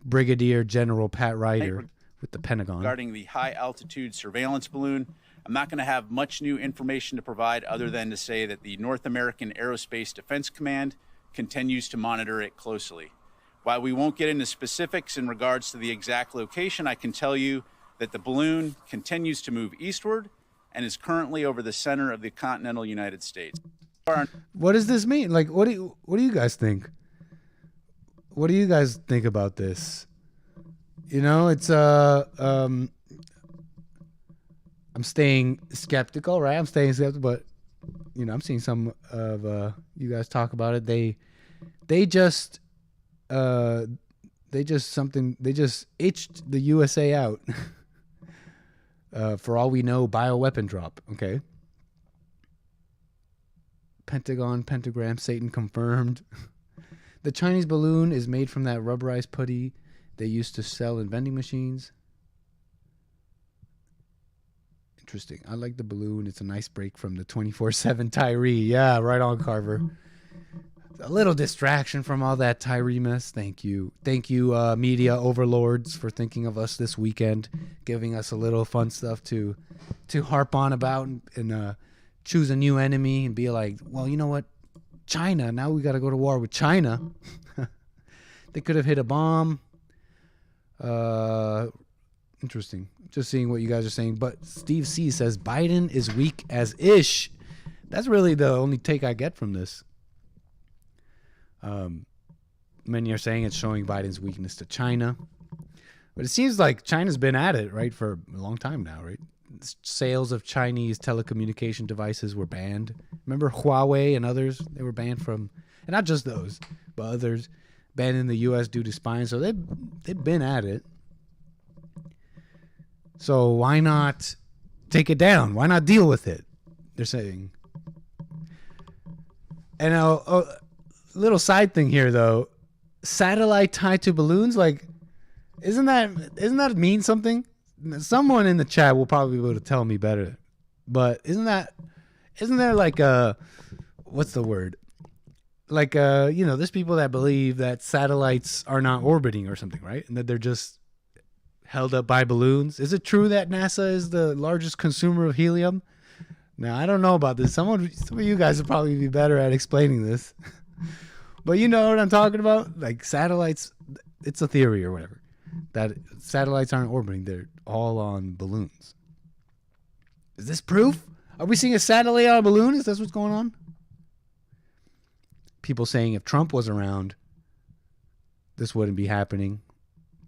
Brigadier General Pat Ryder with the Pentagon. Regarding the high-altitude surveillance balloon, I'm not going to have much new information to provide other than to say that the North American Aerospace Defense Command continues to monitor it closely. While we won't get into specifics in regards to the exact location, I can tell you that the balloon continues to move eastward and is currently over the center of the continental United States. What does this mean? Like, what do you guys think? What do you guys think about this? You know, it's I'm staying skeptical, right? I'm staying skeptical, but you know, I'm seeing some of you guys talk about it. They just itched the USA out. For all we know, bioweapon drop. Okay. Pentagram, Satan confirmed. The Chinese balloon is made from that rubberized putty they used to sell in vending machines. Interesting. I like the balloon. It's a nice break from the 24/7 Tyree. Yeah, right on, Carver. A little distraction from all that Tyree mess. Thank you. Thank you, media overlords, for thinking of us this weekend, giving us a little fun stuff to harp on about and choose a new enemy and be like, well, you know what? China. Now we got to go to war with China. They could have hit a bomb. Interesting. Just seeing what you guys are saying. But Steve C says Biden is weak as ish. That's really the only take I get from this. Many are saying it's showing Biden's weakness to China. But it seems like China's been at it, right, for a long time now, right? Sales of Chinese telecommunication devices were banned. Remember Huawei and others? They were banned from, and not just those, but others, banned in the U.S. due to spying. So they've been at it. So why not take it down? Why not deal with it? They're saying. And a little side thing here, though. Satellite tied to balloons, like, isn't that mean something? Someone in the chat will probably be able to tell me better. But isn't there like what's the word? Like you know, there's people that believe that satellites are not orbiting or something, right? And that they're just held up by balloons. Is it true that NASA is the largest consumer of helium? Now, I don't know about this. Some of you guys would probably be better at explaining this. But you know what I'm talking about? Like satellites, it's a theory or whatever, that satellites aren't orbiting. They're all on balloons. Is this proof? Are we seeing a satellite on a balloon? Is that what's going on? People saying if Trump was around, this wouldn't be happening.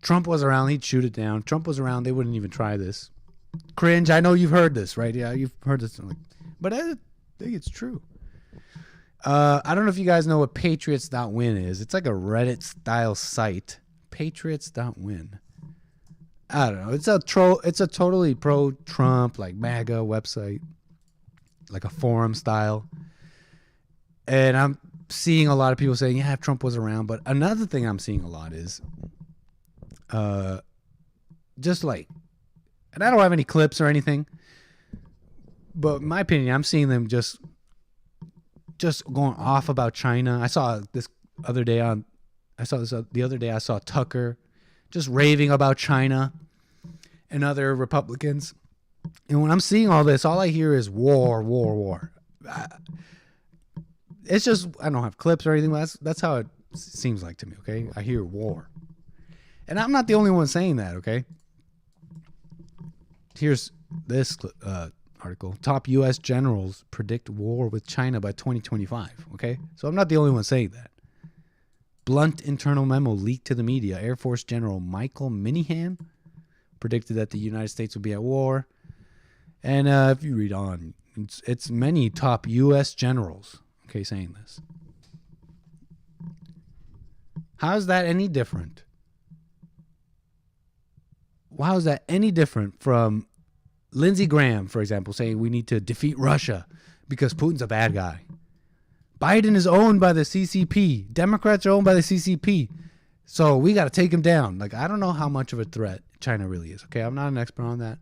Trump was around, he'd shoot it down. Trump was around, they wouldn't even try this. Cringe, I know you've heard this, right? Yeah, you've heard this. But I think it's true. I don't know if you guys know what patriots.win is. It's like a Reddit-style site. Patriots.win. I don't know. It's a totally pro-Trump, like MAGA website. Like a forum style. And I'm seeing a lot of people saying, yeah, if Trump was around. But another thing I'm seeing a lot is just like, and I don't have any clips or anything, but in my opinion, I'm seeing them just going off about China. I saw this the other day. I saw Tucker just raving about China and other Republicans. And when I'm seeing all this, all I hear is war, war, war. It's just, I don't have clips or anything. But that's how it seems like to me, okay? I hear war. And I'm not the only one saying that, okay? Here's this article. Top U.S. generals predict war with China by 2025, okay? So I'm not the only one saying that. Blunt internal memo leaked to the media. Air Force General Michael Minihan predicted that the United States would be at war. And if you read on, it's many top U.S. generals, okay, saying this. How is that any different? How is that any different from Lindsey Graham, for example, saying we need to defeat Russia because Putin's a bad guy? Biden is owned by the CCP. Democrats are owned by the CCP. So we got to take him down. Like, I don't know how much of a threat China really is. Okay, I'm not an expert on that.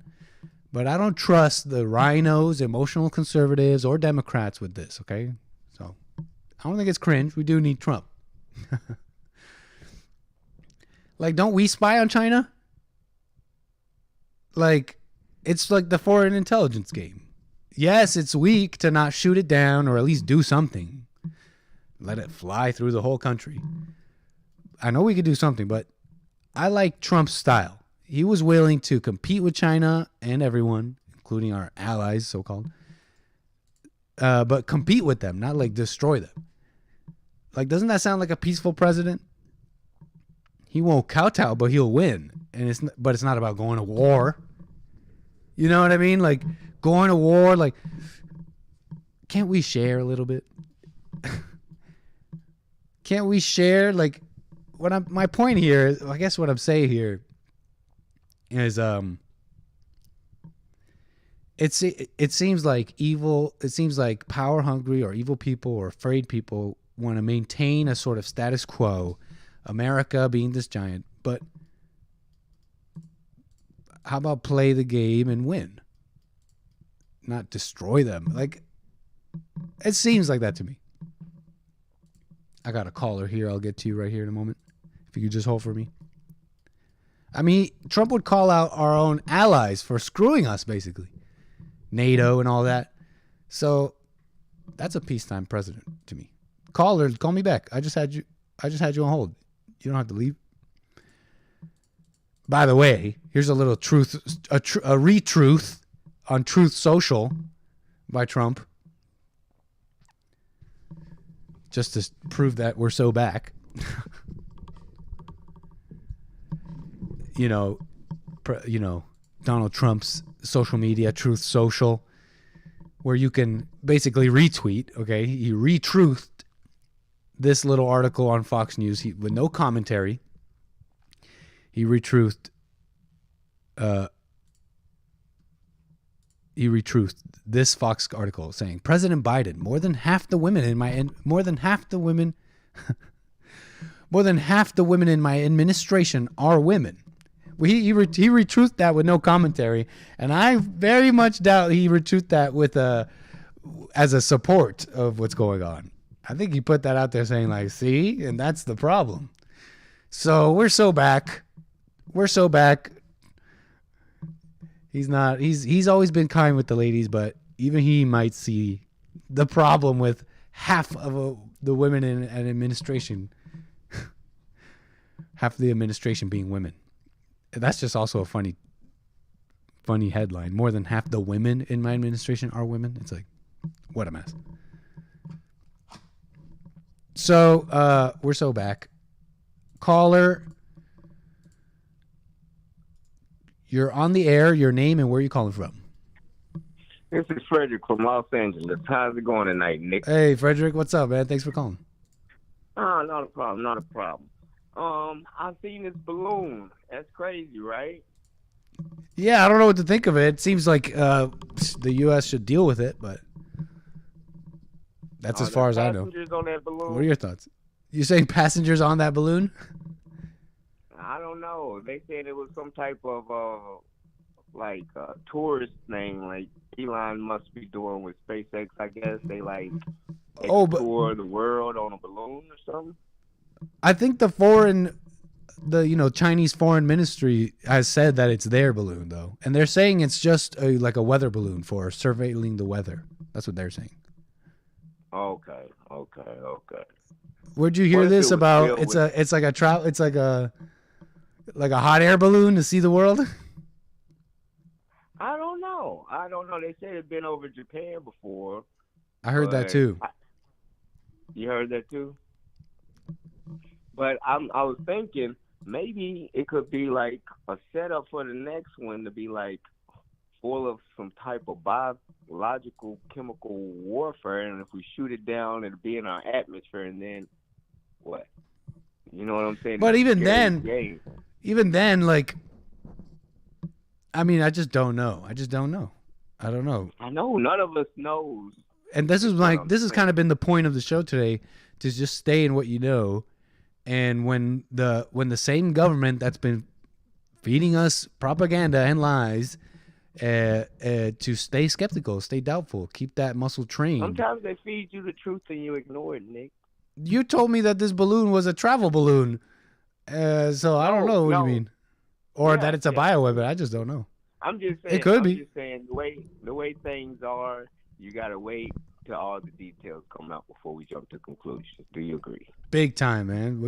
But I don't trust the rhinos, emotional conservatives, or Democrats with this, okay? So I don't think it's cringe. We do need Trump. Like, don't we spy on China? Like, it's like the foreign intelligence game. Yes, it's weak to not shoot it down or at least do something. Let it fly through the whole country. I know we could do something, but I like Trump's style. He was willing to compete with China and everyone, including our allies, so-called. But compete with them, not like destroy them. Like, doesn't that sound like a peaceful president? He won't kowtow, but he'll win. And it's not about going to war. You know what I mean? Like, going to war, like, can't we share a little bit? Can't we share? Like, my point here is, I guess what I'm saying here is, it seems like power hungry or evil people or afraid people want to maintain a sort of status quo, America being this giant, but how about play the game and win? Not destroy them. Like, it seems like that to me. I got a caller here. I'll get to you right here in a moment. If you could just hold for me. I mean, Trump would call out our own allies for screwing us, basically. NATO and all that. So that's a peacetime president to me. Caller, call me back. I just had you on hold. You don't have to leave. By the way, here's a little truth, a re-truth on Truth Social by Trump. Just to prove that we're so back. you know, Donald Trump's social media, Truth Social, where you can basically retweet, okay? He retruthed this little article on Fox News with no commentary. He retruthed this Fox article saying President Biden, more than half the women in my administration are women. He retruthed that with no commentary, and I very much doubt he retruthed that with as a support of what's going on. I think he put that out there saying, like, see, and that's the problem. So we're so back. We're so back. He's always been kind with the ladies, but even he might see the problem with half of the women in an administration. Half of the administration being women. That's just also a funny headline. More than half the women in my administration are women. It's like, what a mess. So we're so back. Caller, you're on the air. Your name and where are you calling from? This is Frederick from Los Angeles. How's it going tonight, Nick? Hey, Frederick. What's up, man? Thanks for calling. Oh, not a problem. Not a problem. I've seen this balloon. That's crazy, right? Yeah, I don't know what to think of it. It seems like the U.S. should deal with it, but that's as far as I know. Passengers on that balloon? What are your thoughts? You saying passengers on that balloon? I don't know. They said it was some type of tourist thing, like Elon must be doing with SpaceX. I guess they tour the world on a balloon or something. I think the Chinese foreign ministry has said that it's their balloon though, and they're saying it's just like a weather balloon for surveilling the weather. That's what they're saying. Okay. Where'd you hear this about? It's like a hot air balloon to see the world. I don't know. They said it'd been over Japan before. I heard that too. You heard that too? But I was thinking maybe it could be like a setup for the next one to be like full of some type of biological chemical warfare, and if we shoot it down, it'll be in our atmosphere, and then what? You know what I'm saying? But even then, like, I mean, I just don't know. I don't know. I know none of us knows. And this is kind of been the point of the show today, to just stay in what you know. And when the same government that's been feeding us propaganda and lies, to stay skeptical, stay doubtful, keep that muscle trained. Sometimes they feed you the truth and you ignore it, Nick. You told me that this balloon was a travel balloon, so I don't know what you mean, or that it's a bioweapon. I just don't know. I'm just saying. It could be. Just saying the way things are, you gotta wait till all the details come out before we jump to conclusions. Do you agree? Big time, man.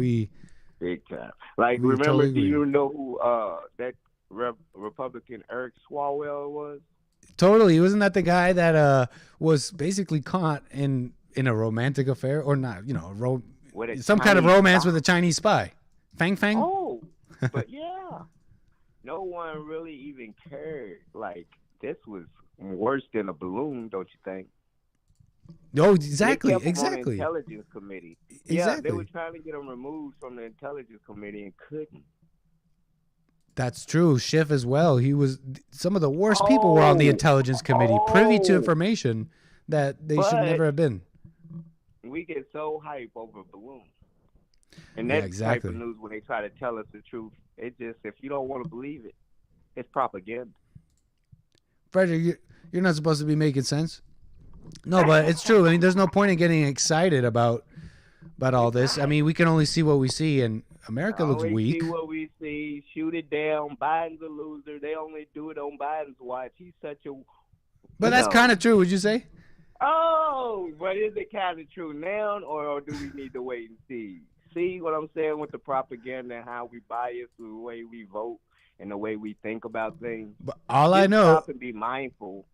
Big time. Like, remember? Totally do you know who that Republican Eric Swalwell was? Totally. Wasn't that the guy that was basically caught in a romantic affair or not? You know, some kind of romance with a Chinese spy. Fang Fang? Oh, but yeah. No one really even cared. Like, this was worse than a balloon, don't you think? Oh, exactly. They kept him on the Exactly. Intelligence Committee. Exactly. Yeah, they were trying to get him removed from the Intelligence Committee and couldn't. That's true. Schiff as well. He was some of the worst people were on the Intelligence Committee, privy to information that they should never have been. We get so hype over balloons. And that's the type of news when they try to tell us the truth. It just, if you don't want to believe it, it's propaganda. Frederick, you're not supposed to be making sense. No, but it's true. I mean, there's no point in getting excited about all this. I mean, we can only see what we see, and America looks weak. See what we see. Shoot it down. Biden's a loser. They only do it on Biden's watch. He's such a... But that's kind of true, would you say? Oh, but is it kind of true now, or do we need to wait and see? See what I'm saying with the propaganda and how we bias the way we vote and the way we think about things? But all I know... Stop and be mindful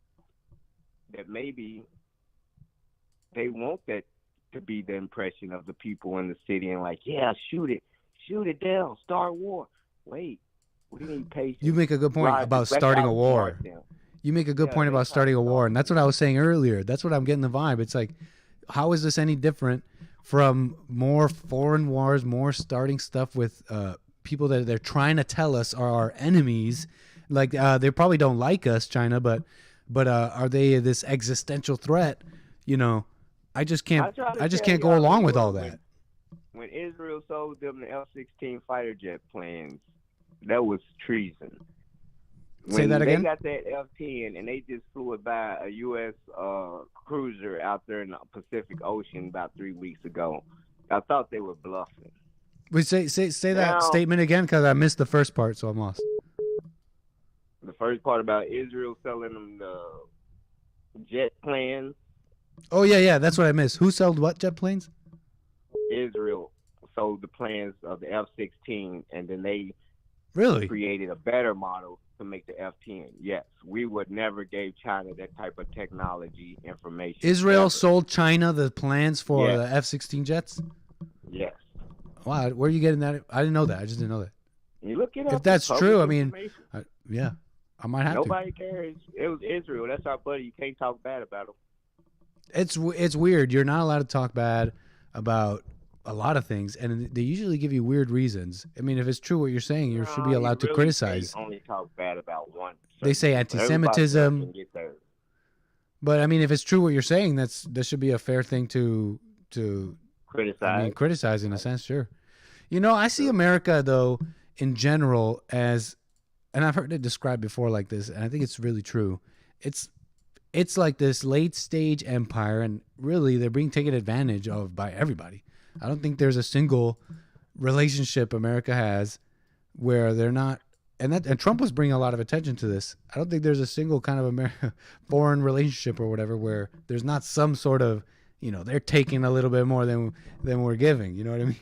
that maybe they want that to be the impression of the people in the city and like, yeah, shoot it down, start war. Wait, we need patience. You make a good point about starting a war. You make a good point about starting a war, and that's what I was saying earlier. That's what I'm getting the vibe. It's like, how is this any different from more foreign wars, more starting stuff with people that they're trying to tell us are our enemies? Like they probably don't like us, China, but are they this existential threat? You know, I just can't go along with all that. When Israel sold them the F-16 fighter jet plans, that was treason. Say that again? They got that F-10 and they just flew it by a U.S. cruiser out there in the Pacific Ocean about 3 weeks ago. I thought they were bluffing. Wait, say that statement again, because I missed the first part, so I'm lost. The first part about Israel selling them the jet plans. Oh, yeah, that's what I missed. Who sold what jet planes? Israel sold the plans of the F-16, and then they created a better model to make the F-10. Yes, we would never gave China that type of technology information. Israel sold China the plans for the F-16 jets? Yes. Wow, where are you getting that? I didn't know that. I just didn't know that. You look it up. If that's true, I mean, yeah, I might have Nobody cares. It was Israel. That's our buddy. You can't talk bad about him. It's weird. You're not allowed to talk bad about a lot of things, and they usually give you weird reasons. I mean, if it's true what you're saying, you should be allowed to criticize. Only talk bad about one. They say anti-Semitism, but I mean, if it's true what you're saying, that should be a fair thing to criticize. I mean, criticize in a sense, sure. You know, I see America though in general as, and I've heard it described before like this, and I think it's really true. It's like this late stage empire, and really they're being taken advantage of by everybody. I don't think there's a single relationship America has where they're not, and Trump was bringing a lot of attention to this. I don't think there's a single kind of foreign relationship or whatever where there's not some sort of, you know, they're taking a little bit more than we're giving. You know what I mean?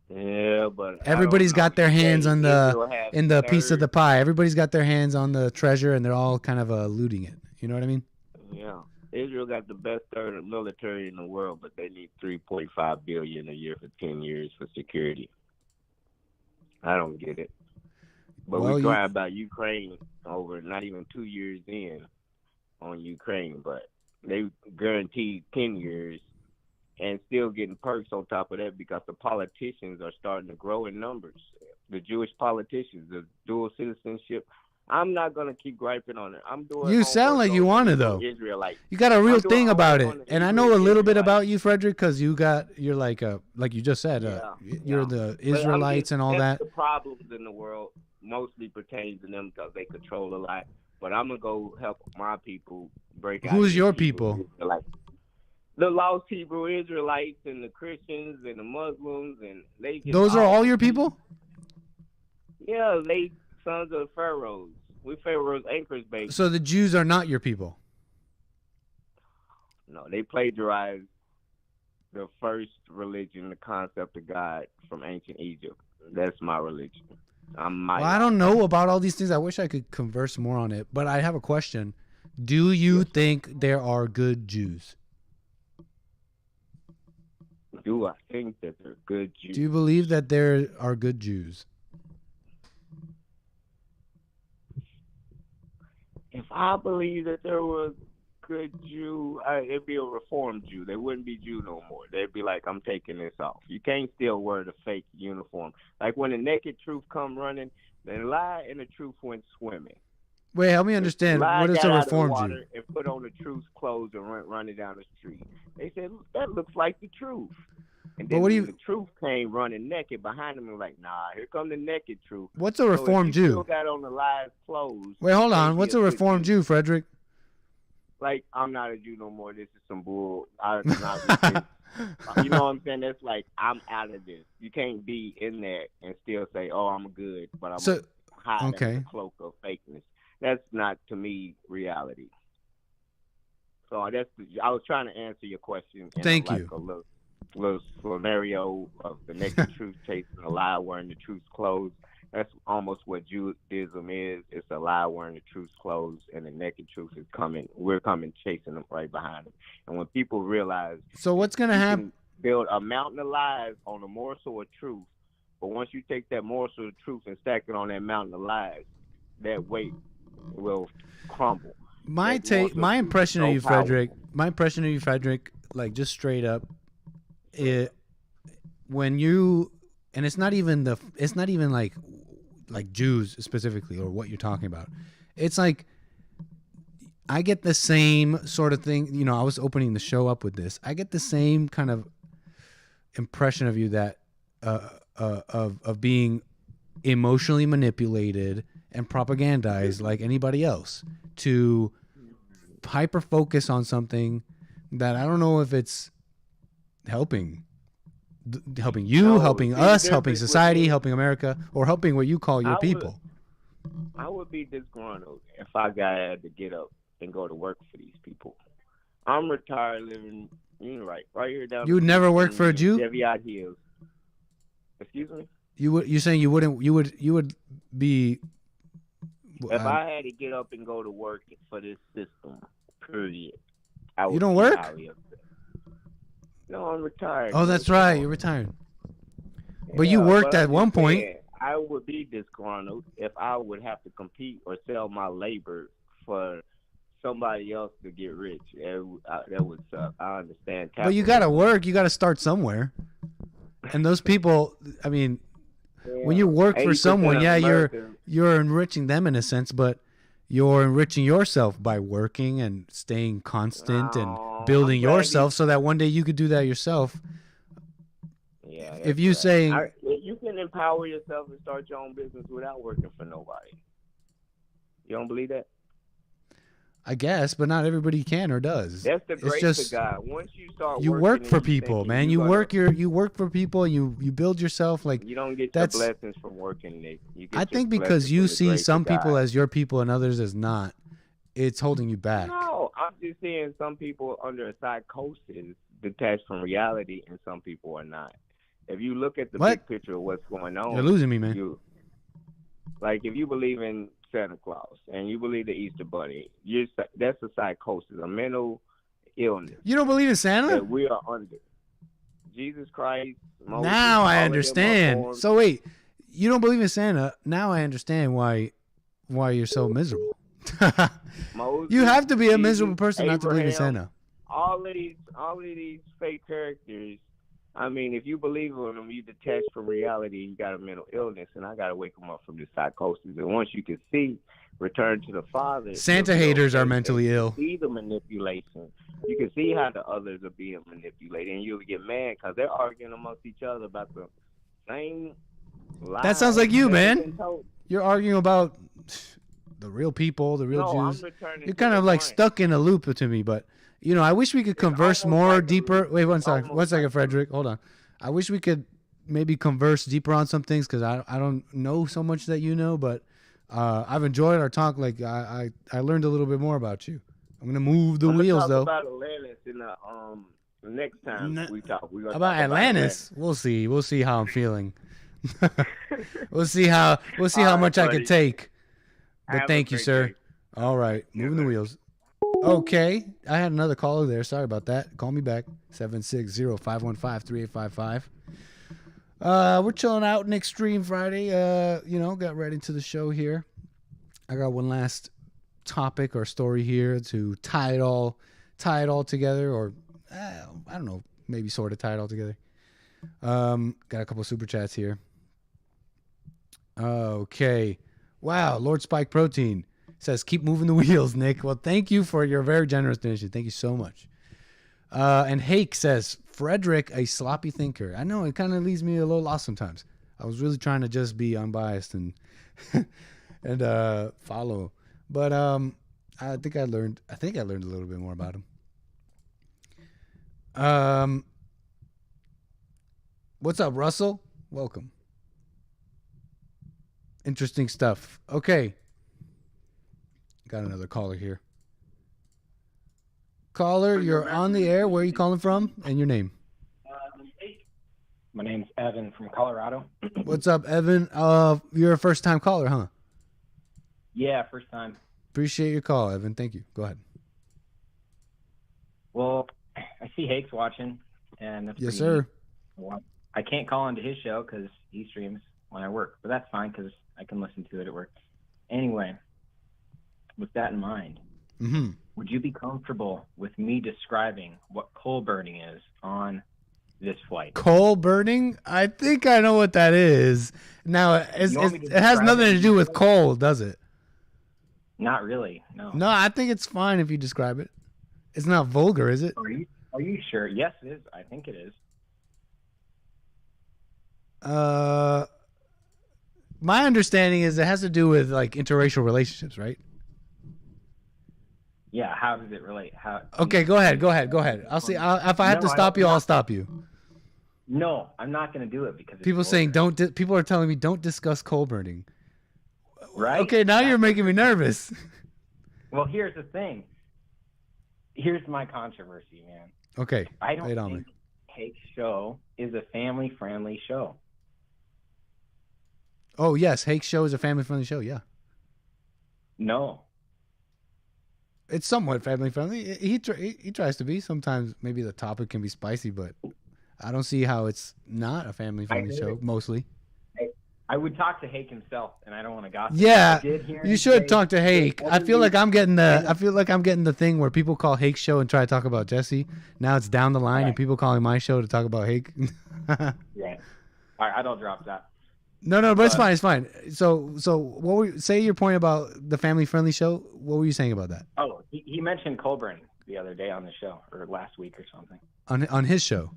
Yeah, but everybody's got their hands on the piece of the pie. Everybody's got their hands on the treasure, and they're all kind of looting it. You know what I mean? Yeah. Israel got the best third military in the world, but they need $3.5 billion a year for 10 years for security. I don't get it. But we cry about Ukraine over not even 2 years in on Ukraine, but they guaranteed 10 years and still getting perks on top of that because the politicians are starting to grow in numbers. The Jewish politicians, the dual citizenship. I'm not gonna keep griping on it. I'm doing. You sound like you want to though. Israelite. You got a real thing about it, and I know a little bit about you, Frederick, because you're like you just said, you're the Israelites and all that. The problems in the world mostly pertain to them because they control a lot. But I'm gonna go help my people break out. Who's your people? The lost Hebrew Israelites and the Christians and the Muslims, and they. Those are all your people? Yeah, they sons of pharaohs. We Pharaoh's anchors, baby. So the Jews are not your people? No, they plagiarized the first religion, the concept of God from ancient Egypt. That's my religion. Well, I don't know about all these things. I wish I could converse more on it, but I have a question. Do you think there are good Jews? Do I think that they're good Jews? Do you believe that there are good Jews? If I believe that there was a good Jew, it'd be a reformed Jew. They wouldn't be Jew no more. They'd be like, I'm taking this off. You can't still wear the fake uniform. Like when the naked truth come running, the lie and the truth went swimming. Wait, help me understand. What is a reformed Jew? And put on the truth's clothes and went running down the street. They said, that looks like the truth. And then the truth came running naked behind them and like, nah, here come the naked truth. What's a reformed Jew? Still got on the lie's clothes. Wait, hold on. What's a reformed Jew, Frederick? Like, I'm not a Jew no more. This is some bull. I'm not. You know what I'm saying? That's like, I'm out of this. You can't be in there and still say, oh, I'm good, but I'm hide under the cloak of fakeness. That's not, to me, reality. So I was trying to answer your question. Thank you. A little scenario of the naked truth chasing a lie wearing the truth's clothes. That's almost what Judaism is. It's a lie wearing the truth's clothes, and the naked truth is coming. We're coming chasing them right behind them. And when people realize, so what's going to happen? Build a mountain of lies on a morsel of truth, but once you take that morsel of truth and stack it on that mountain of lies, that weight will crumble. My impression of you, Frederick, like just straight up, when you, and it's not even like Jews specifically or what you're talking about. It's like I get the same sort of thing. You know, I was opening the show up with this. I get the same kind of impression of you that of being emotionally manipulated and propagandized like anybody else to hyper focus on something that I don't know if it's helping you, helping us, helping society, helping America, or helping what you call your people. I would be disgruntled if I had to get up and go to work for these people. I'm retired, living right here down. You would never work for a Jew? 𝒏𝒊𝒄𝒌𝒔𝒕𝒓𝒆𝒂𝒎. Excuse me? You're saying you would be. If I had to get up and go to work for this system, period. You don't work? No, I'm retired. Oh, that's right. You're retired. But you worked at one point. I would be disgruntled if I would have to compete or sell my labor for somebody else to get rich. That would suck. I understand. But you got to work. You got to start somewhere. And those people, I mean, when you work for someone, you're enriching them in a sense, but you're enriching yourself by working and staying constant and building yourself so that one day you could do that yourself. Yeah. If you say you can empower yourself and start your own business without working for nobody. You don't believe that? I guess, but not everybody can or does. That's the grace of God. Once you start, you work for people, man. You work for people. And you build yourself like. You don't get your blessings from working, Nick. I think because you see some people as your people and others as not, it's holding you back. No, I'm just saying some people under a psychosis detached from reality, and some people are not. If you look at the big picture of what's going on, you're losing me, man. Like if you believe in Santa Claus and you believe the Easter Bunny, that's a psychosis, a mental illness. You don't believe in Santa? That we are under. Jesus Christ. Moses, now I understand. So wait, you don't believe in Santa? Now I understand why you're so miserable. Moses, you have to be a miserable person not to believe in Santa. All of these fake characters. I mean, if you believe in them, you detach from reality. You got a mental illness, and I got to wake them up from this psychosis. And once you can see, return to the Father. Santa haters are mentally ill. See the manipulation. You can see how the others are being manipulated, and you'll get mad because they're arguing amongst each other about the same lies. That sounds like you, man. You're arguing about the real people, the real Jews. You're kind of like stuck in a loop to me, but. You know, I wish we could converse more deeper. Wait, one second, Frederick. Hold on. I wish we could maybe converse deeper on some things because I don't know so much that you know, but I've enjoyed our talk. Like I learned a little bit more about you. I'm gonna move the wheels though. About Atlantis in the next time we talk. About Atlantis? We'll see. We'll see how I'm feeling. We'll see how much I can take. But Have thank a you, great sir. day. All right, moving the wheels. Okay, I had another caller there. Sorry about that. Call me back. 760-515-3855. We're chilling out Nick Stream Friday. Got right into the show here. I got one last topic or story here to tie it all together, or I don't know, maybe sort of tie it all together. Got a couple super chats here. Okay. Wow, Lord Spike Protein says, keep moving the wheels, Nick. Well, thank you for your very generous donation. Thank you so much. And Hake says, Frederick, a sloppy thinker. I know, it kind of leaves me a little lost sometimes. I was really trying to just be unbiased and follow. But I think I learned a little bit more about him. What's up, Russell? Welcome. Interesting stuff. Okay. Got another caller here. Caller, you're on the air. Where are you calling from? And your name? My name's Evan from Colorado. What's up, Evan? You're a first-time caller, huh? Yeah, first time. Appreciate your call, Evan. Thank you. Go ahead. Well, I see Hake's watching, and that's Yes, pretty sir. neat. Well, I can't call into his show because he streams when I work, but that's fine because I can listen to it at work. Anyway, with that in mind, would you be comfortable with me describing what coal burning is on this flight? Coal burning? I think I know what that is. Now, it has nothing to do with coal, does it? Not really, no. No, I think it's fine if you describe it. It's not vulgar, is it? Are you sure? Yes, it is. I think it is. My understanding is it has to do with like interracial relationships, right? Yeah, how does it relate? Okay, go ahead. I'll see. If I have to stop you, I'll stop you. No, I'm not going to do it because People saying people are telling me don't discuss coal burning. Right? Okay, now you're making me nervous. Well, here's the thing. Here's my controversy, man. Okay, I don't lay it on think Hake's show is a family-friendly show. Oh, yes, Hake's show is a family-friendly show, yeah. No. It's somewhat family-friendly. He tries to be. Sometimes maybe the topic can be spicy, but I don't see how it's not a family-friendly show, mostly. I would talk to Hake himself, and I don't want to gossip. Yeah, you should talk to Hake. I feel like I'm getting the thing where people call Hake's show and try to talk about Jesse. Now it's down the line, and people calling my show to talk about Hake. Right. All right, I don't drop that. No, but it's fine. It's fine. So what say your point about the family-friendly show? What were you saying about that? Oh, he mentioned coal burning the other day on the show, or last week or something. On his show.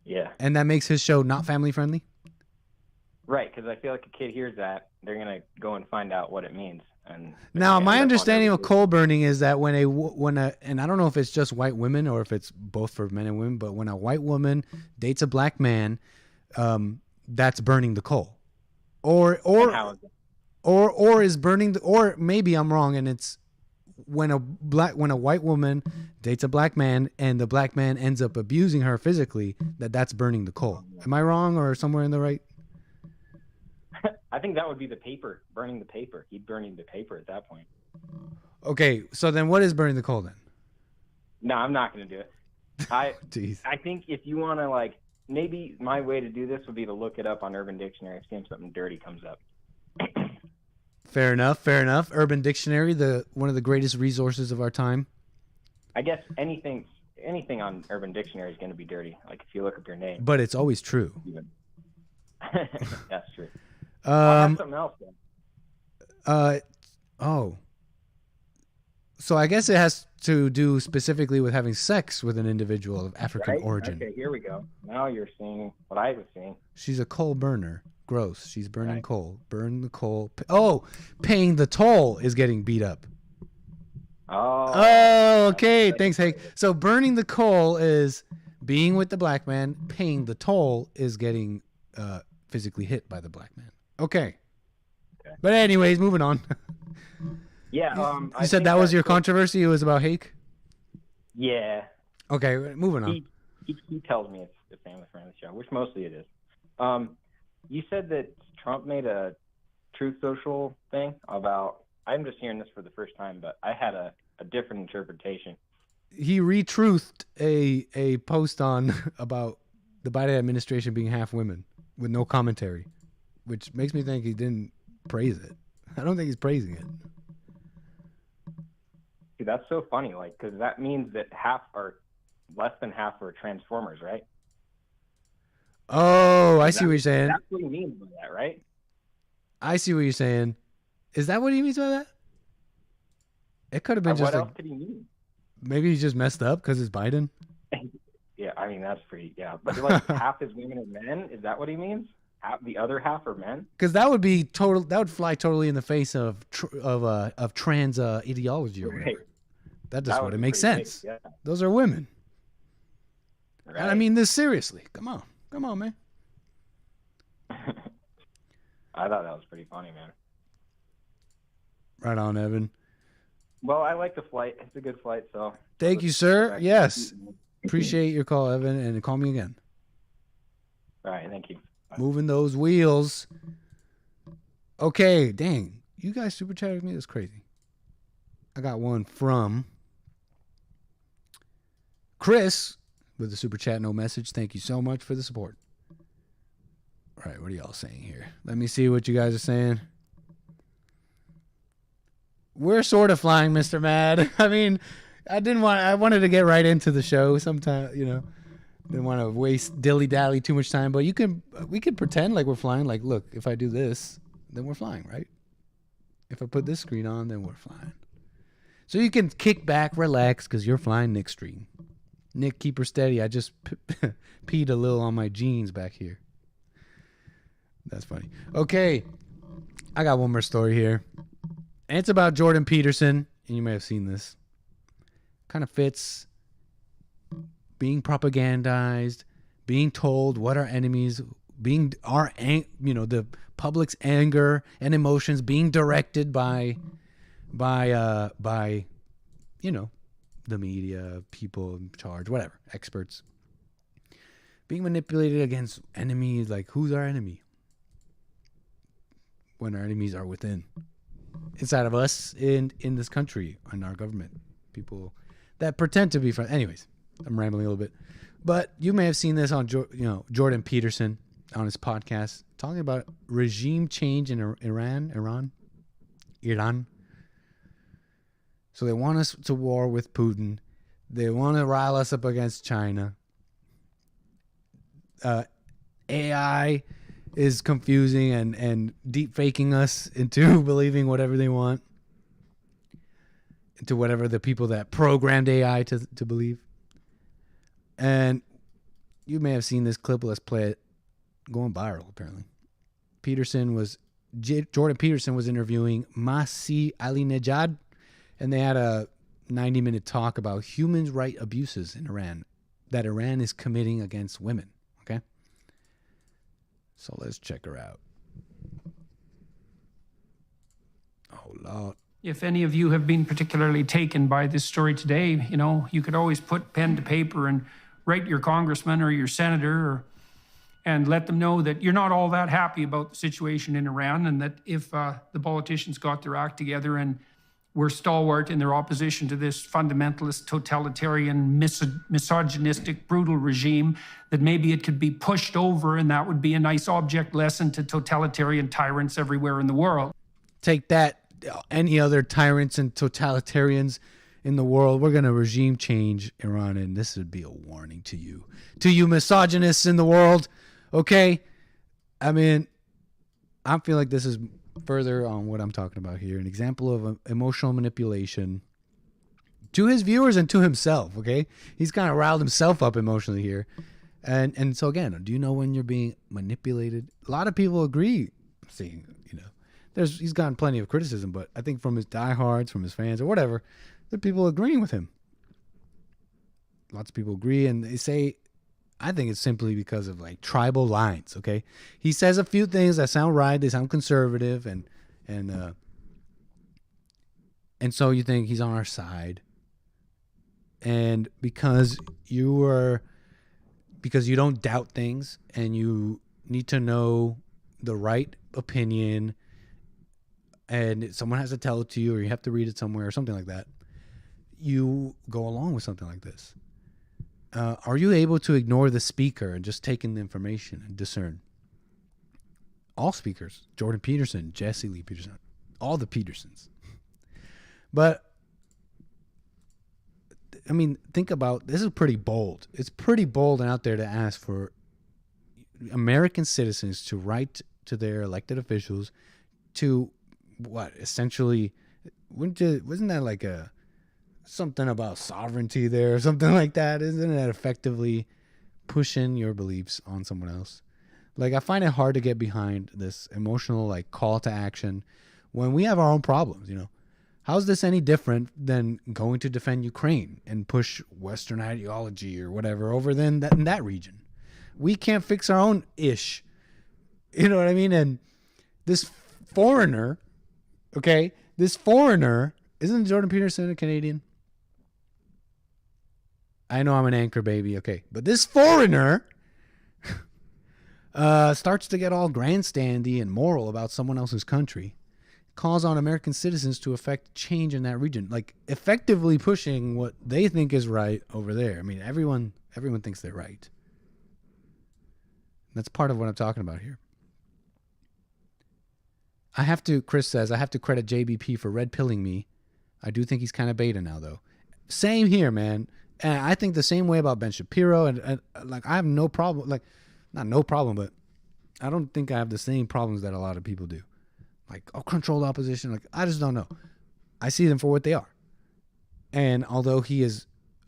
Yeah. And that makes his show not family-friendly? Right, because I feel like a kid hears that, they're going to go and find out what it means. And now, my understanding of coal burning is that when and I don't know if it's just white women or if it's both for men and women, but when a white woman dates a black man, that's burning the coal. Or is burning the, or maybe I'm wrong, and it's when a white woman dates a black man and the black man ends up abusing her physically, that's burning the coal. Am I wrong or somewhere in the right? I think that would be the paper, burning the paper. He'd burning the paper at that point. Okay, so then what is burning the coal then? No, I'm not going to do it. I Jeez. I think if you want to, maybe my way to do this would be to look it up on Urban Dictionary if something dirty comes up. Fair enough. Urban Dictionary, one of the greatest resources of our time. I guess anything on Urban Dictionary is going to be dirty. Like if you look up your name. But it's always true. That's true. I have something else then. So I guess it has to do specifically with having sex with an individual of African origin. Okay, here we go. Now you're seeing what I was seeing. She's a coal burner. Gross. She's burning coal. Burn the coal. Oh, paying the toll is getting beat up. Oh, okay. Thanks, Hank. So burning the coal is being with the black man. Paying the toll is getting physically hit by the black man. Okay. But anyways, moving on. Yeah. You said that was your controversy? It was about Hake? Yeah. Okay, moving on. He tells me it's a family-friendly show, which mostly it is. You said that Trump made a Truth Social thing about. I'm just hearing this for the first time, but I had a different interpretation. He retruthed a post on about the Biden administration being half women with no commentary, which makes me think he didn't praise it. I don't think he's praising it. See, that's so funny, like, because that means that less than half are Transformers, right? Oh, I see what you're saying. That's what he means by that, right? I see what you're saying. Is that what he means by that? It could have been just what like, else did he mean? maybe he just messed up because it's Biden. Yeah, I mean, that's pretty, yeah. But like half is women and men, is that what he means? The other half are men? Because that would be total. That would fly totally in the face of trans ideology or whatever. Right. That just wouldn't make pretty sense. big, yeah. Those are women. Right. And I mean this seriously. Come on, man. I thought that was pretty funny, man. Right on, Evan. Well, I like the flight. It's a good flight, so. Thank you, sir. Yes. Appreciate your call, Evan, and call me again. All right, thank you. Bye. Moving those wheels. Okay, dang. You guys super chatted me? That's crazy. I got one from Chris with the super chat, no message. Thank you so much for the support. All right, what are y'all saying here? Let me see what you guys are saying. We're sort of flying, Mr. Mad. I mean, I wanted to get right into the show sometime, didn't want to waste dilly-dally too much time, but we could pretend like we're flying. Like, look, if I do this, then we're flying, right? If I put this screen on, then we're flying. So you can kick back, relax, because you're flying nickstream. Nick, keep her steady. I just peed a little on my jeans back here. That's funny. Okay, I got one more story here. And it's about Jordan Peterson, and you may have seen this. Kind of fits being propagandized, being told what our enemies, being the public's anger and emotions being directed by the media, people in charge, whatever, experts. Being manipulated against enemies, like who's our enemy? When our enemies are within. Inside of us in this country, in our government. People that pretend to be friends. Anyways, I'm rambling a little bit. But you may have seen this on Jordan Peterson on his podcast talking about regime change in Iran. So they want us to war with Putin. They want to rile us up against China. AI is confusing and deep faking us into believing whatever they want, into whatever the people that programmed AI to believe. And you may have seen this clip. Let's play it. Going viral, apparently. Jordan Peterson was interviewing 𝒔𝒐𝒄𝒊𝒂𝒍𝒔, and they had a 90-minute talk about human rights abuses in Iran that Iran is committing against women. Okay? So let's check her out. Oh, Lord. If any of you have been particularly taken by this story today, you could always put pen to paper and write your congressman or your senator and let them know that you're not all that happy about the situation in Iran, and that if the politicians got their act together and were stalwart in their opposition to this fundamentalist, totalitarian, misogynistic, brutal regime, that maybe it could be pushed over, and that would be a nice object lesson to totalitarian tyrants everywhere in the world. Take that, any other tyrants and totalitarians in the world. We're going to regime change Iran, and this would be a warning to you misogynists in the world. Okay? I mean, I feel like this is further on what I'm talking about here. An example of emotional manipulation to his viewers and to himself, okay? He's kind of riled himself up emotionally here. And so again, do you know when you're being manipulated? A lot of people agree, he's gotten plenty of criticism, but I think from his diehards, from his fans or whatever, there are people agreeing with him. Lots of people agree, and they say, I think it's simply because of like tribal lines, okay? He says a few things that sound right, they sound conservative, and so you think he's on our side. And because you don't doubt things, and you need to know the right opinion and someone has to tell it to you or you have to read it somewhere or something like that, you go along with something like this. Are you able to ignore the speaker and just take in the information and discern? All speakers, Jordan Peterson, Jesse Lee Peterson, all the Petersons. But, I mean, think about, this is pretty bold. It's pretty bold and out there to ask for American citizens to write to their elected officials to, what, essentially, wasn't that like something about sovereignty there or something like that? Isn't that effectively pushing your beliefs on someone else? Like, I find it hard to get behind this emotional, like, call to action when we have our own problems, you know? How's this any different than going to defend Ukraine and push Western ideology or whatever over in that region? We can't fix our own ish. You know what I mean? And this foreigner, okay, isn't Jordan Peterson a Canadian? I know I'm an anchor baby, okay. But this foreigner starts to get all grandstandy and moral about someone else's country, calls on American citizens to effect change in that region, like effectively pushing what they think is right over there. I mean, everyone thinks they're right. That's part of what I'm talking about here. Chris says, I have to credit JBP for red pilling me. I do think he's kind of beta now, though. Same here, man. And I think the same way about Ben Shapiro. And like, I have no problem, like, not no problem, but I don't think I have the same problems that a lot of people do. Like, controlled opposition. Like, I just don't know. I see them for what they are. And although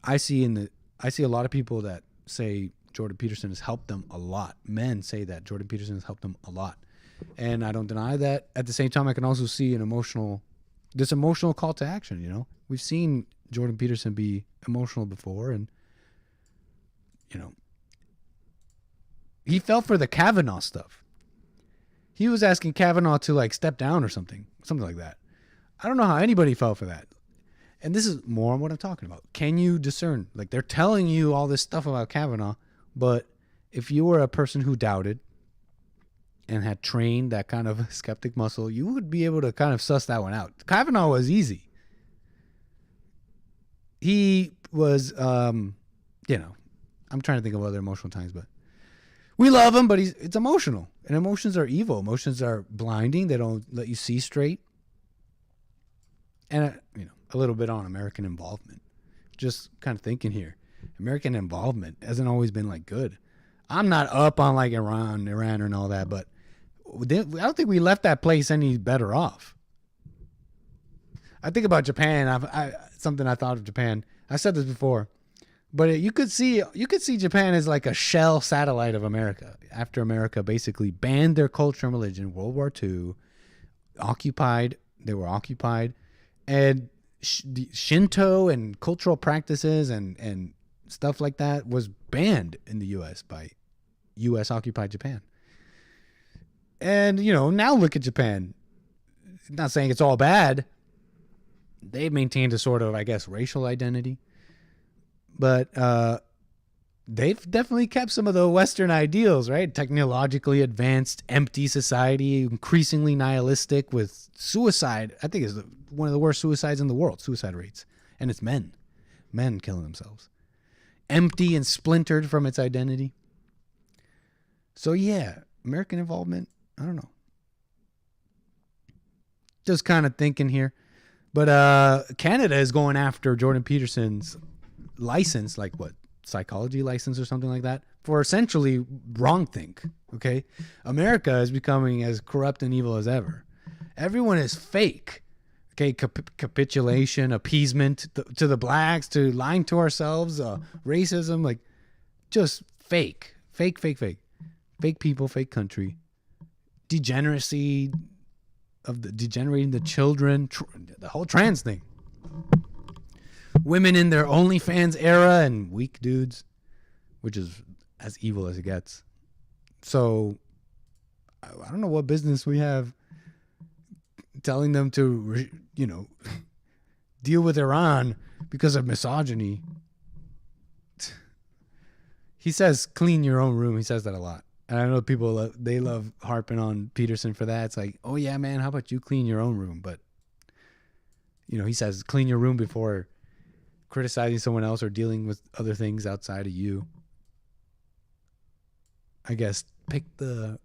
I see a lot of people that say Jordan Peterson has helped them a lot. Men say that Jordan Peterson has helped them a lot. And I don't deny that. At the same time, I can also see this emotional call to action, you know? We've seen Jordan Peterson be emotional before, and, you know, he fell for the Kavanaugh stuff. He was asking Kavanaugh to, like, step down or something like that. I don't know how anybody fell for that. And this is more on what I'm talking about. Can you discern? Like, they're telling you all this stuff about Kavanaugh, but if you were a person who doubted and had trained that kind of skeptic muscle, you would be able to kind of suss that one out. Kavanaugh was easy. He was, you know, I'm trying to think of other emotional times, but we love him, but it's emotional. And emotions are evil. Emotions are blinding. They don't let you see straight. And, you know, a little bit on American involvement. Just kind of thinking here. American involvement hasn't always been, like, good. I'm not up on, like, Iran and all that, but I don't think we left that place any better off. I think about Japan. Something I thought of Japan. I said this before, but you could see Japan as like a shell satellite of America. After America basically banned their culture and religion, World War II, they were occupied, and Shinto and cultural practices and stuff like that was banned in the U.S. by U.S. occupied Japan. And, you know, now look at Japan. Not saying it's all bad. They've maintained a sort of, I guess, racial identity. But they've definitely kept some of the Western ideals, right? Technologically advanced, empty society, increasingly nihilistic with suicide. I think it's one of the worst suicides in the world, suicide rates. And it's men killing themselves. Empty and splintered from its identity. So, yeah, American involvement, I don't know. Just kind of thinking here. But Canada is going after Jordan Peterson's license, like what, psychology license or something like that, for essentially wrongthink, okay? America is becoming as corrupt and evil as ever. Everyone is fake, okay? Capitulation, appeasement to the blacks, to lying to ourselves, racism, like just fake. Fake people, fake country. Degeneracy of degenerating the children, the whole trans thing. Women in their OnlyFans era and weak dudes, which is as evil as it gets. So I don't know what business we have telling them to, you know, deal with Iran because of misogyny. He says, clean your own room. He says that a lot. And I know people, they love harping on Peterson for that. It's like, oh, yeah, man, how about you clean your own room? But, you know, he says clean your room before criticizing someone else or dealing with other things outside of you. I guess pick the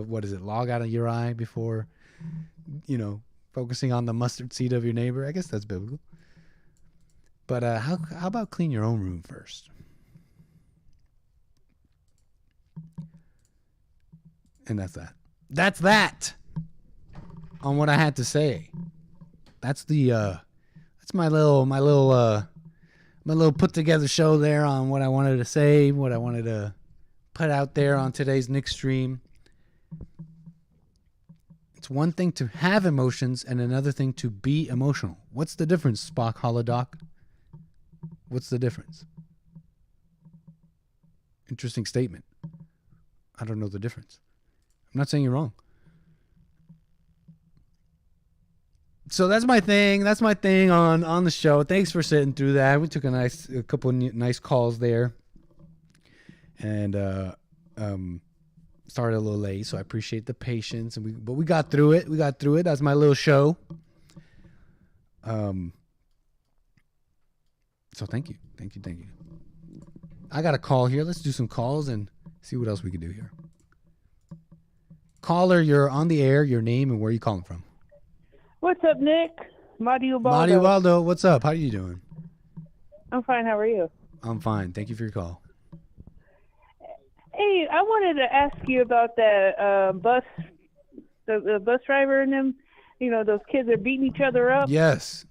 what is it, log out of your eye before, you know, focusing on the mustard seed of your neighbor. I guess that's biblical. But how about clean your own room first? And that's that. That's that on what I had to say. That's the that's my little put together show there on what I wanted to say, what I wanted to put out there on today's Nick stream. It's one thing to have emotions and another thing to be emotional. What's the difference, Spock Holodoc? What's the difference? Interesting statement. I don't know the difference. I'm not saying you're wrong. So that's my thing. That's my thing on the show. Thanks for sitting through that. We took a couple nice calls there, and started a little late, so I appreciate the patience. But we got through it. We got through it. That's my little show. So thank you. I got a call here. Let's do some calls and see what else we can do here. Caller, you're on the air. Your name and where you calling from? What's up, Nick? Mario Baldo. Mario Baldo, what's up? How are you doing? I'm fine. How are you? I'm fine. Thank you for your call. Hey, I wanted to ask you about that bus, the bus driver and them. You know, those kids are beating each other up. Yes.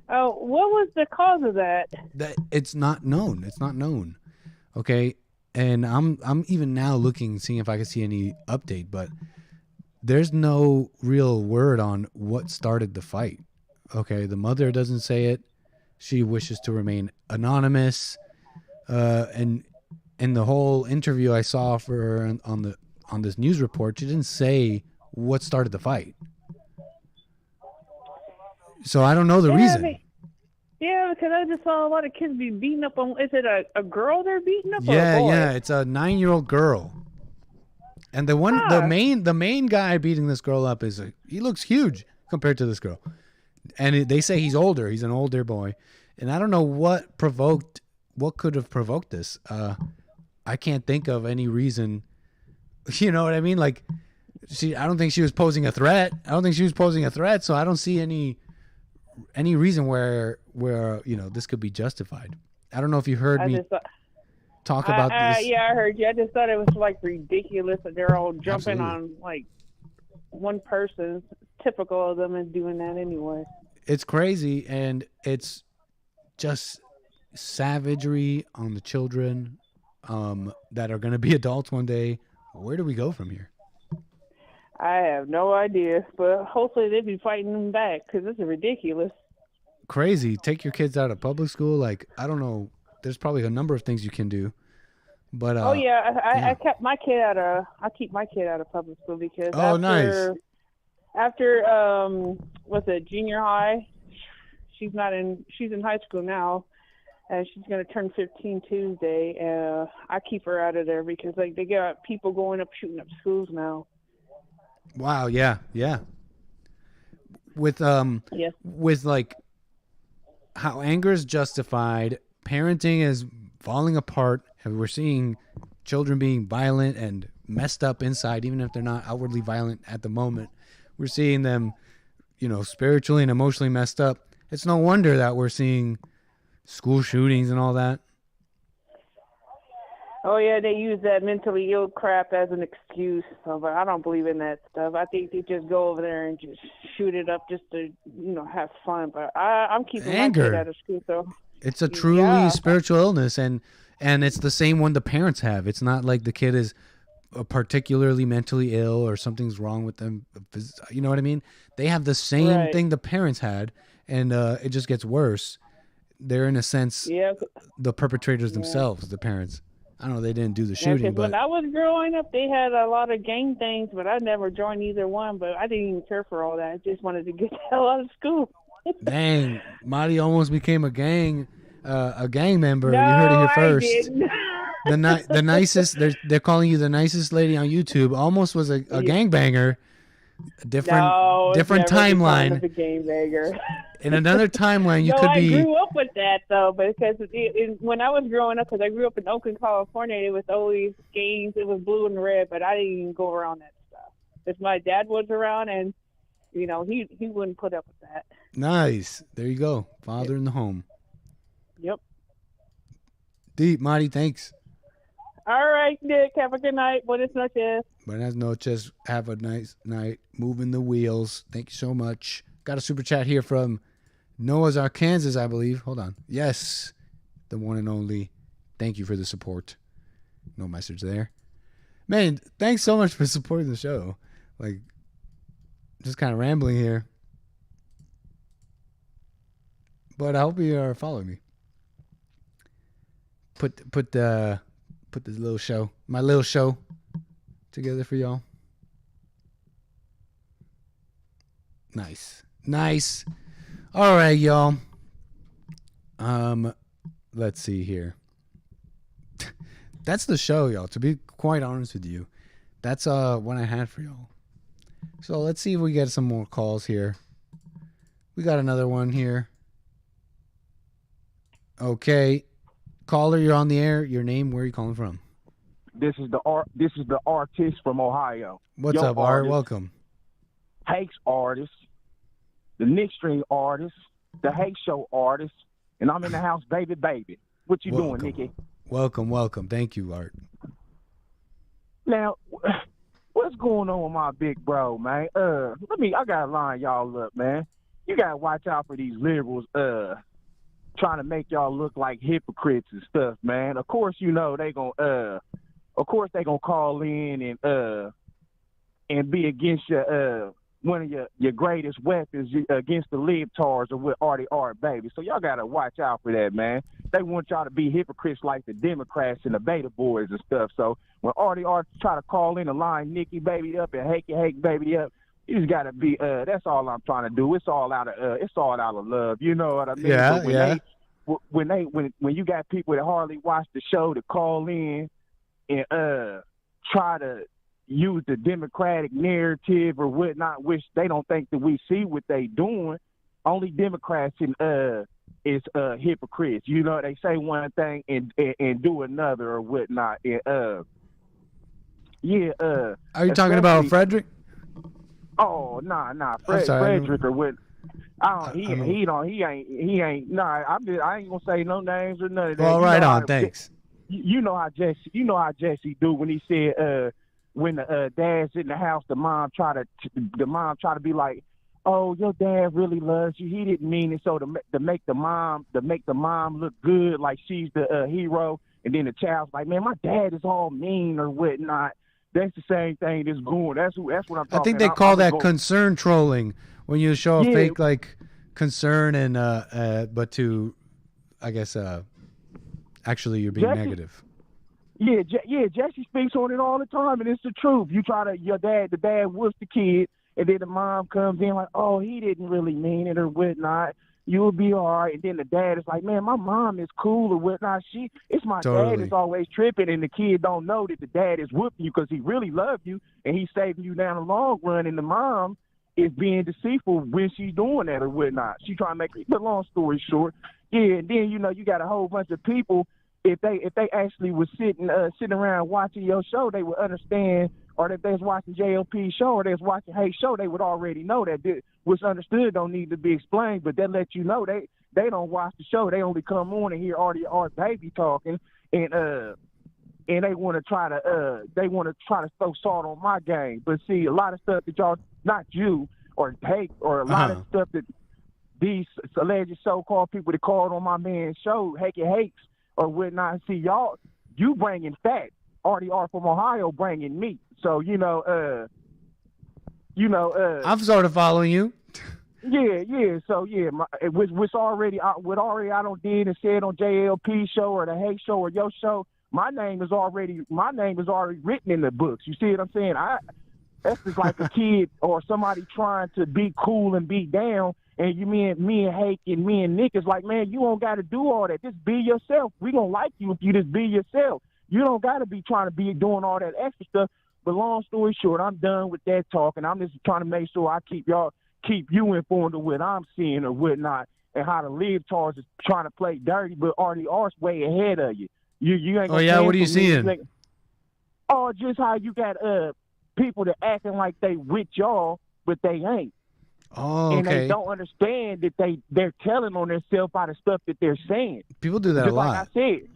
Oh, what was the cause of that? It's not known. It's not known. Okay. And I'm even now looking, seeing if I can see any update, but there's no real word on what started the fight. Okay, the mother doesn't say it. She wishes to remain anonymous. And in the whole interview I saw for her on this news report, she didn't say what started the fight. So I don't know the reason. Yeah, because I just saw a lot of kids be beating up on. Is it a girl they're beating up? Yeah, or a boy? yeah, it's a 9-year-old girl. And the main guy beating this girl up he looks huge compared to this girl. And they say he's older. He's an older boy. And I don't know what could have provoked this. I can't think of any reason. You know what I mean? Like, I don't think she was posing a threat. So I don't see any reason where you know this could be justified. I don't know if you heard me talk about this. Yeah, I heard you. I just thought it was like ridiculous that they're all jumping on like one person. Typical of them and doing that anyway. It's crazy, and it's just savagery on the children that are going to be adults one day. Where do we go from here? I have no idea, but hopefully they'll be fighting them back because this is ridiculous. Crazy. Take your kids out of public school. Like, I don't know. There's probably a number of things you can do. But I kept my kid out of. I keep my kid out of public school because after what's it, junior high, she's in high school now, and she's gonna turn 15 Tuesday. I keep her out of there because like they got people going up shooting up schools now. Wow, yeah. With like how anger is justified, parenting is falling apart, and we're seeing children being violent and messed up inside, even if they're not outwardly violent at the moment. We're seeing them, you know, spiritually and emotionally messed up. It's no wonder that we're seeing school shootings and all that. Oh, yeah, they use that mentally ill crap as an excuse. So, but I don't believe in that stuff. I think they just go over there and just shoot it up just to, you know, have fun. But I'm keeping my kid out of school. So it's a truly spiritual illness, and it's the same one the parents have. It's not like the kid is particularly mentally ill or something's wrong with them. You know what I mean? They have the same thing the parents had, and it just gets worse. They're, in a sense, the perpetrators themselves, the parents. I know they didn't do the shooting, but when I was growing up, they had a lot of gang things, but I never joined either one. But I didn't even care for all that. I just wanted to get the hell out of school. Dang, Marty almost became a gang member. No, you heard it here I first. didn't. the nicest. They're calling you the nicest lady on YouTube. Almost was a gangbanger. Different timeline. A gangbanger. In another timeline, you no, could be. I grew up with that though, because when I was growing up, because I grew up in Oakland, California, it was always gangs. It was blue and red, but I didn't even go around that stuff. If my dad was around, and he wouldn't put up with that. Nice. There you go. Father in the home. Yep. Deep, Marty. Thanks. All right, Nick. Have a good night. Buenas noches. Buenas noches. Have a nice night. Moving the wheels. Thank you so much. Got a super chat here from Noah's Arkansas, I believe. Hold on. Yes. The one and only. Thank you for the support. No message there. Man, thanks so much for supporting the show. Like, just kind of rambling here. But I hope you are following me. Put this little show, my little show, together for y'all. Nice. All right, y'all. Let's see here. That's the show, y'all. To be quite honest with you, that's what I had for y'all. So let's see if we get some more calls here. We got another one here. Okay. Caller, you're on the air. Your name, where are you calling from? This is the artist from Ohio. What's up, Art? Welcome. Hake's artist, the nickstream artist, the Hake Show artist, and I'm in the house, baby. What you doing, Nicky? Welcome. Thank you, Art. Now, what's going on with my big bro, man? I gotta line y'all up, man. You gotta watch out for these liberals, trying to make y'all look like hypocrites and stuff, man. Of course, they gonna call in and be against your one of your greatest weapons against the libtards or with Artie Art, baby. So y'all gotta watch out for that, man. They want y'all to be hypocrites like the Democrats and the Beta Boys and stuff. So when Artie Art try to call in and line Nikki baby up and Hake baby up, you just gotta be. That's all I'm trying to do. It's all out of love. You know what I mean? Yeah. When you got people that hardly watch the show to call in and try to use the Democratic narrative or whatnot, which they don't think that we see what they doing. Only Democrats is hypocrites. You know, they say one thing and do another or whatnot. And, are you talking about Frederick? Oh, nah. Frederick or what? He ain't. Nah, I ain't gonna say no names or none of that. Well, right on. Thanks. You know how Jesse do when he said when the dad's in the house, the mom try to be like, oh, your dad really loves you. He didn't mean it. So to make the mom look good, like she's the hero, and then the child's like, man, my dad is all mean or whatnot. That's the same thing that's going. That's what I'm talking about. I think they call that concern trolling when you show a fake like concern and but to, I guess, actually you're being negative. Yeah, Jesse speaks on it all the time, and it's the truth. You try to, the dad whoops the kid, and then the mom comes in like, oh, he didn't really mean it or whatnot. You'll be all right. And then the dad is like, man, my mom is cool or whatnot. It's my dad is always tripping, and the kid don't know that the dad is whooping you because he really loves you, and he's saving you down the long run, and the mom is being deceitful when she's doing that or whatnot. She trying to make it, but long story short, and then, you got a whole bunch of people. If they actually was sitting around watching your show, they would understand, or if they was watching JLP's show or they was watching Hake's show, they would already know that what's understood don't need to be explained, but that lets you know they don't watch the show. They only come on and hear Artie Art baby talking, and they want to try to throw salt on my game. But see, a lot of stuff that y'all, not you or Hake, or a lot of stuff that these alleged so-called people that called on my man's show, Hake and Hakes, or whatnot. See, you bringing facts. Artie Art from Ohio bringing meat. So, I'm sort of following you. Yeah. So, what's already, what I don't did and said on JLP show or the Hake show or your show, my name is already written in the books. You see what I'm saying? That's just like a kid or somebody trying to be cool and be down. And me and Hake and me and Nick is like, man, you don't got to do all that. Just be yourself. We gonna like you if you just be yourself. You don't got to be trying to be doing all that extra stuff. But long story short, I'm done with that talk, and I'm just trying to make sure I keep you informed of what I'm seeing or whatnot, and how the libtards is trying to play dirty, but already are way ahead of you. You ain't. Oh yeah, what are you seeing? Oh, just how you got people that acting like they with y'all, but they ain't. Oh, okay. And they don't understand that they're telling on themselves by the stuff that they're saying. People do that just a lot. Like I said,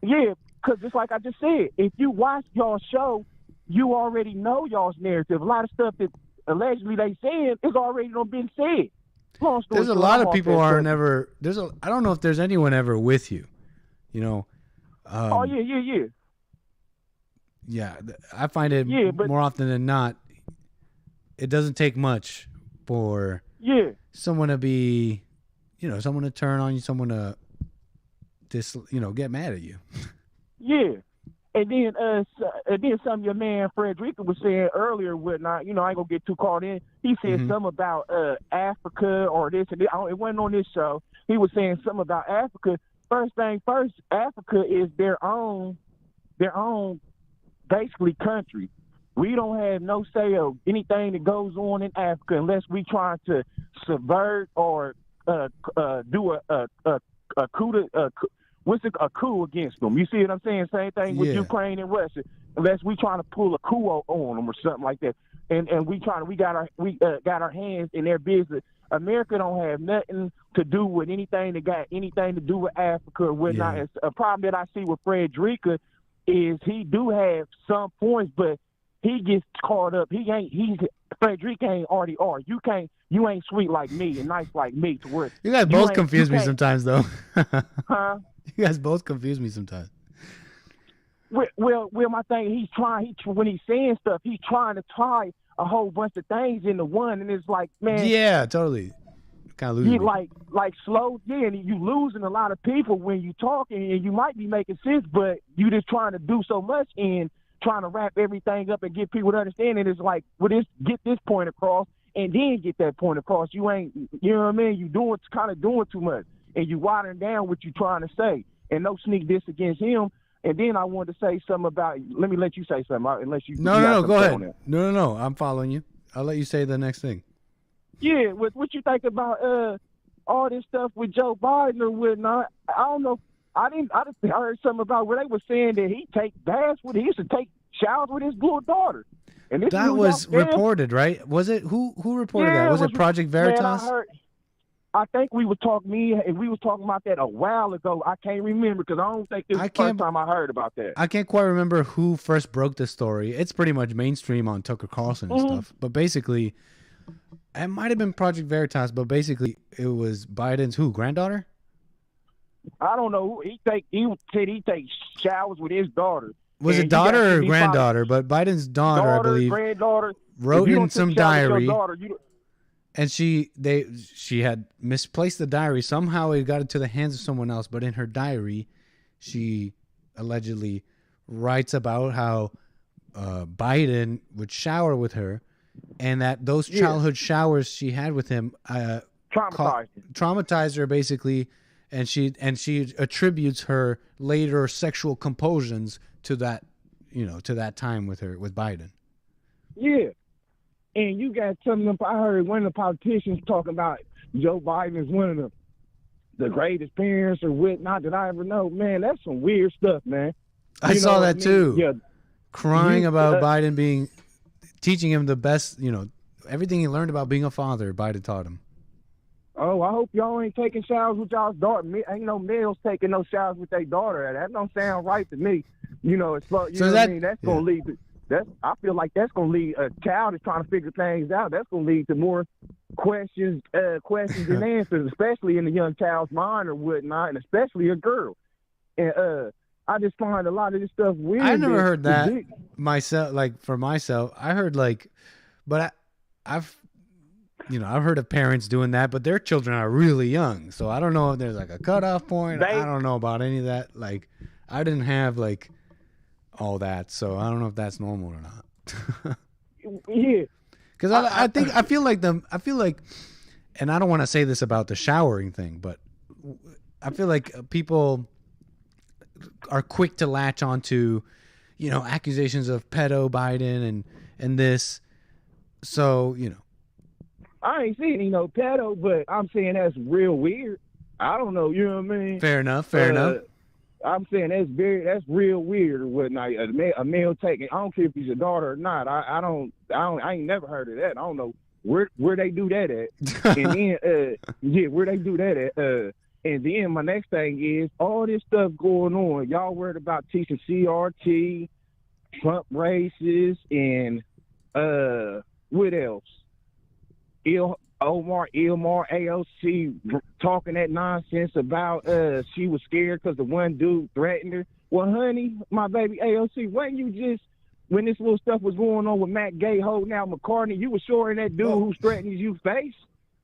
yeah, because just like I just said, if you watch y'all show, you already know y'all's narrative. A lot of stuff that allegedly they saying is already been said. There's a lot of people are never. I don't know if there's anyone ever with you. You know. Oh yeah. Yeah, I find it more often than not. It doesn't take much for someone to be, someone to turn on you, someone to get mad at you. Yeah, and then some of your man Frederica was saying earlier, whatnot. I ain't gonna get too caught in. He said something about Africa or this and that. It wasn't on this show. He was saying something about Africa. First thing first, Africa is their own basically country. We don't have no say of anything that goes on in Africa unless we try to subvert or do a coup against them. You see what I'm saying? Same thing with Ukraine and Russia. Unless we trying to pull a coup on them or something like that, and we got our hands in their business. America don't have nothing to do with anything that got anything to do with Africa or whatnot. It's a problem that I see with Frederica is he do have some points, but he gets caught up. Frederica ain't RDR. You ain't sweet like me and nice like me to where you guys both confuse me sometimes though. Huh? You guys both confuse me sometimes. Well, my thing, when he's saying stuff, he's trying to tie a whole bunch of things into one, and it's like, man. Yeah, totally. Kind of losing. You like slow, and you losing a lot of people when you talking, and you might be making sense, but you just trying to do so much and trying to wrap everything up and get people to understand it. It's like, get this point across, and then get that point across. You ain't, you know what I mean? You kind of doing too much, and you watering down what you trying to say, and no sneak this against him. And then I wanted to say something about. Let me let you say something, unless you. No, go ahead. No. I'm following you. I'll let you say the next thing. Yeah, what you think about all this stuff with Joe Biden or whatnot? I don't know. I heard something about where they were saying that he used to take showers with his little daughter. And this that was reported, right? Was it who reported that? Was it Project Veritas? Man, I think we were talking about that a while ago. I can't remember because I don't think this was the first time I heard about that. I can't quite remember who first broke the story. It's pretty much mainstream on Tucker Carlson and stuff. But basically, it might have been Project Veritas, but basically it was Biden's granddaughter? I don't know. He said he takes showers with his daughter. Was it daughter or granddaughter? But Biden's daughter, I believe, granddaughter, wrote in some diary. And she had misplaced the diary. Somehow it got into the hands of someone else. But in her diary, she allegedly writes about how Biden would shower with her, and that those childhood showers she had with him traumatized her basically, and she attributes her later sexual compulsions to that time with Biden. Yeah. And you got something. I heard one of the politicians talking about Joe Biden is one of the greatest parents or whatnot that I ever know. Man, that's some weird stuff, man. I saw that too. Yeah. Crying about Biden teaching him the best, everything he learned about being a father, Biden taught him. Oh, I hope y'all ain't taking showers with y'all's daughter. Ain't no males taking no showers with their daughter. That don't sound right to me. It's what I mean? That's going to lead to. I feel like that's going to lead a child is trying to figure things out. That's going to lead to more questions and answers, especially in the young child's mind or whatnot, and especially a girl. And I just find a lot of this stuff weird. I never heard that myself. Like for myself, I heard but I've heard of parents doing that, but their children are really young, so I don't know if there's like a cutoff point. I don't know about any of that. Like I didn't have all that, so I don't know if that's normal or not. Yeah, because I feel like, and I don't want to say this about the showering thing, but I feel like people are quick to latch onto, you know, accusations of pedo Biden and this. So, you know. I ain't seen any no pedo, but I'm saying that's real weird. I don't know, you know what I mean? Fair enough. I'm saying that's real weird or whatnot. A male taking, I don't care if he's a daughter or not. I ain't never heard of that. I don't know where they do that at. And then where they do that at. And then my next thing is all this stuff going on. Y'all worried about teaching CRT, Trump races, and what else? Ilmar, AOC talking that nonsense about she was scared because the one dude threatened her. Well, honey, my baby AOC, when this little stuff was going on with Matt Gay holding out McCartney, you were sure in that dude who's threatening you face?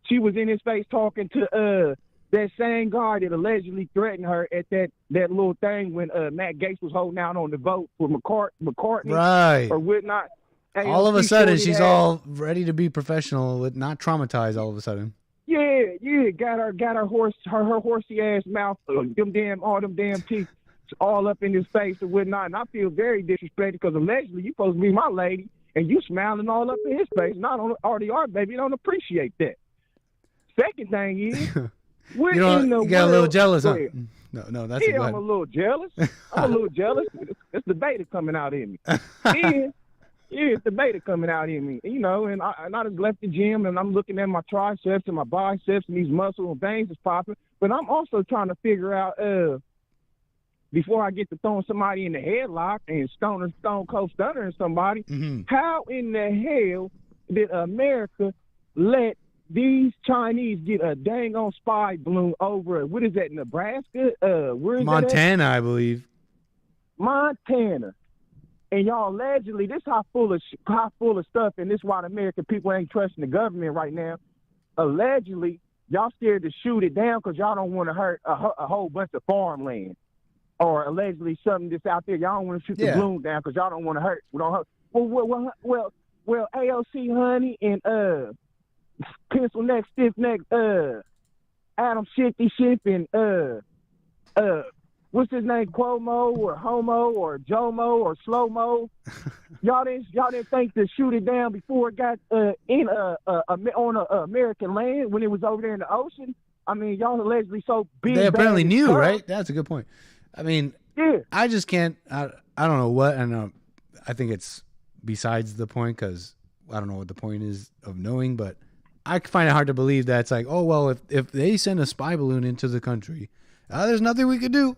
She was in his face talking to that same guy that allegedly threatened her at that little thing when Matt Gaetz was holding out on the vote for McCartney Right. or whatnot. All of a sudden, she's all ready to be professional, with not traumatized. All of a sudden, yeah, got her horsey ass mouth, all them damn teeth, all up in his face or whatnot. And I feel very disrespected because allegedly you supposed to be my lady, and you smiling all up in his face. And I don't RDR, baby, don't appreciate that. Second thing is, what you in the world? got a little jealous, huh? No, that's yeah, I'm a little jealous. It's the beta coming out in me. Yeah, it's the beta coming out in me, you know, and I just left the gym and I'm looking at my triceps and my biceps and these muscles and veins is popping. But I'm also trying to figure out, before I get to throwing somebody in the headlock and stone cold stuttering somebody, how in the hell did America let these Chinese get a dang on spy balloon over, what is that, Nebraska? Where is Montana, I believe. Montana. And y'all allegedly, this how full of stuff, and this is why the American people ain't trusting the government right now. Allegedly, y'all scared to shoot it down because y'all don't want to hurt a whole bunch of farmland. Or allegedly something that's out there, y'all don't want to shoot the balloon down because y'all don't want to hurt. We don't hurt. Well, AOC, honey, and pencil neck, stiff neck, Adam Shifty Ship, and what's his name, Cuomo or Homo or Jomo or Slow-Mo? y'all didn't think to shoot it down before it got on American land when it was over there in the ocean? I mean, y'all allegedly so big. They apparently knew, right? That's a good point. I mean, I just can't. I don't know what. I know. I think it's besides the point because I don't know what the point is of knowing, but I find it hard to believe that it's like, oh well, if they send a spy balloon into the country, there's nothing we could do.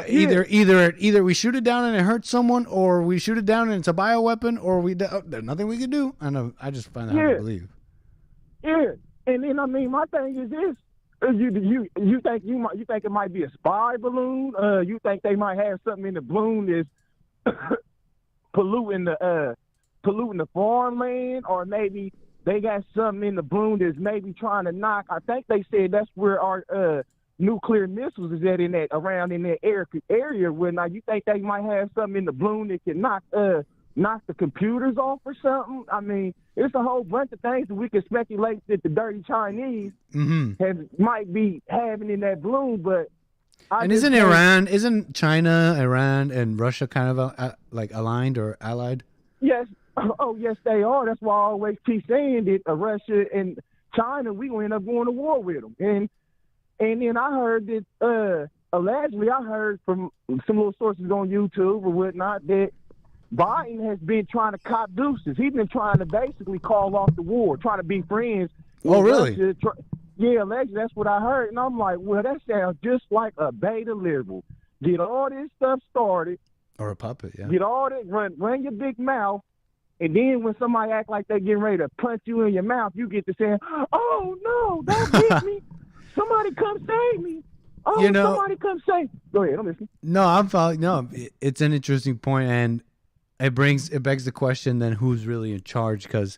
Either we shoot it down and it hurts someone, or we shoot it down and it's a bioweapon, or there's nothing we could do. I know. I just find that hard to believe. Yeah, and then I mean, my thing is this: you think it might be a spy balloon? You think they might have something in the balloon that's polluting the farmland, or maybe they got something in the balloon that's maybe trying to knock. I think they said that's where our nuclear missiles is at in that area where now you think they might have something in the balloon that can knock the computers off or something. I mean, it's a whole bunch of things that we can speculate that the dirty Chinese might be having in that balloon. But isn't China, Iran, and Russia kind of like aligned or allied? Yes. Oh, yes, they are. That's why I always keep saying that Russia and China, we gonna end up going to war with them. And then I heard that, allegedly, I heard from some little sources on YouTube or whatnot that Biden has been trying to cop deuces. He's been trying to basically call off the war, trying to be friends. Oh, really? Russia. Yeah, allegedly, that's what I heard. And I'm like, well, that sounds just like a beta liberal. Get all this stuff started. Or a puppet, yeah. Get all that, run your big mouth. And then when somebody act like they getting ready to punch you in your mouth, you get to saying, oh, no, don't hit me. Somebody come save me. Oh, somebody come save me. Go ahead, I'm listening. No, I'm following. No, it's an interesting point, and it begs the question then who's really in charge? Because,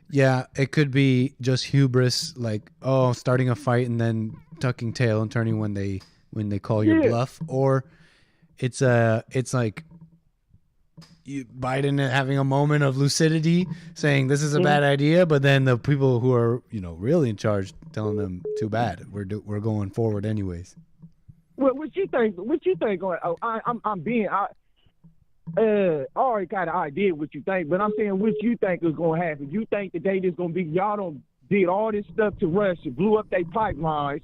yeah, it could be just hubris, like, oh, starting a fight and then tucking tail and turning when they call your bluff, or it's like Biden having a moment of lucidity, saying this is a bad idea, but then the people who are really in charge telling them too bad, we're going forward anyways. What you think? What you think? Oh, I already got an idea what you think, but I'm saying what you think is gonna happen. You think that they just gonna be y'all don't did all this stuff to Russia, blew up their pipelines,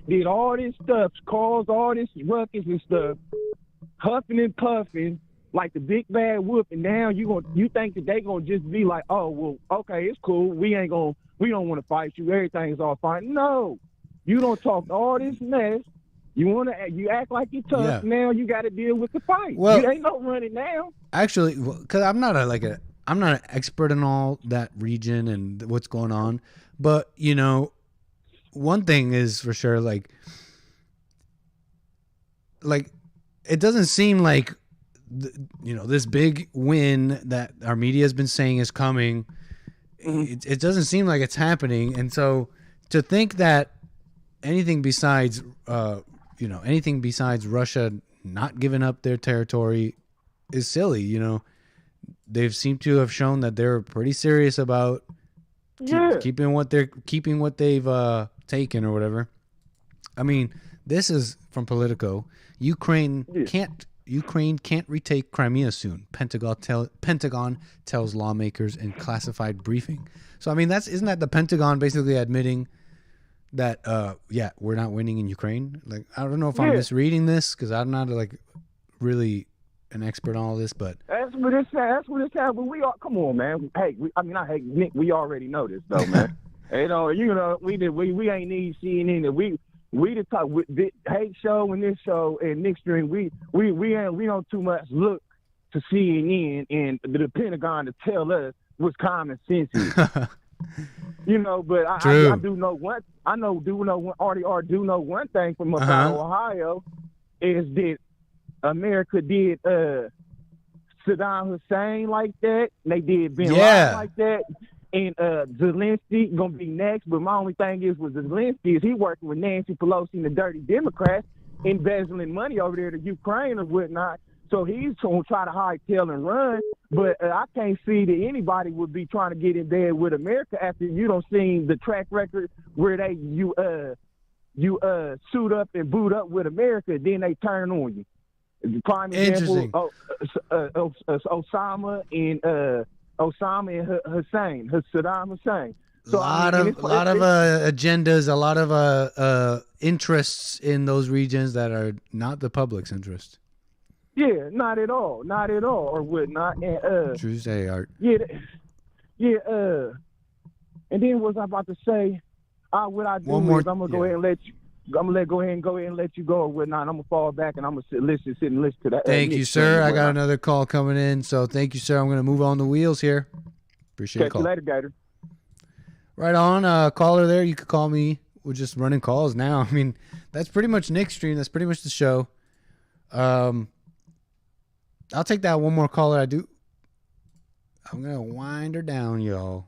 did all this stuff, caused all this ruckus and stuff, huffing and puffing like the big bad whoop, and now you think that they gonna just be like, oh well, okay, it's cool. We don't want to fight you. Everything's all fine. No, you don't talk all this mess. You act like you're tough. Yeah. Now you got to deal with the fight. Well, you ain't no running now. Actually, because I'm not I'm not an expert in all that region and what's going on, but you know, one thing is for sure, like it doesn't seem like this big win that our media has been saying is coming. It doesn't seem like it's happening, and so to think that anything besides Russia not giving up their territory is silly. You know, they've seemed to have shown that they're pretty serious about keeping what they've taken or whatever. I mean, this is from Politico. Ukraine can't retake Crimea soon. Pentagon tells lawmakers in classified briefing. So I mean, isn't that the Pentagon basically admitting that we're not winning in Ukraine? Like, I don't know if I'm misreading this because I'm not really an expert on all this, but that's what it's at. But we all come on, man. Hey, I hate Nick. We already know this though, man. we ain't need CNN. We the talk with the hate show and this show and nickstream. We don't too much look to CNN and the Pentagon to tell us what's common sense is. But I do know one. RDR do know one thing from up out of Ohio is that America did Saddam Hussein like that. And they did Bin Laden like that. And Zelensky gonna be next. But my only thing is with Zelensky is he working with Nancy Pelosi and the dirty Democrats, embezzling money over there to Ukraine or whatnot. So he's going to try to hightail and run, but I can't see that anybody would be trying to get in bed with America after you don't see the track record where you suit up and boot up with America, then they turn on you. Prime example, Osama and Hussein, Saddam Hussein. So, a lot of agendas, a lot of interests in those regions that are not the public's interest. Yeah, not at all, or whatnot. And true say, Art. And then what was I about to say? What I do is I'm gonna go ahead and let you. I'm gonna go ahead and let you go or whatnot. I'm gonna fall back and I'm gonna sit and listen to that. Thank you, sir. I got another call coming in, so thank you, sir. I'm gonna move on the wheels here. Appreciate the call. Catch you later, Gator. Right on, caller. There, you could call me. We're just running calls now. I mean, that's pretty much Nick's stream. That's pretty much the show. I'll take that one more caller. I'm gonna wind her down, y'all.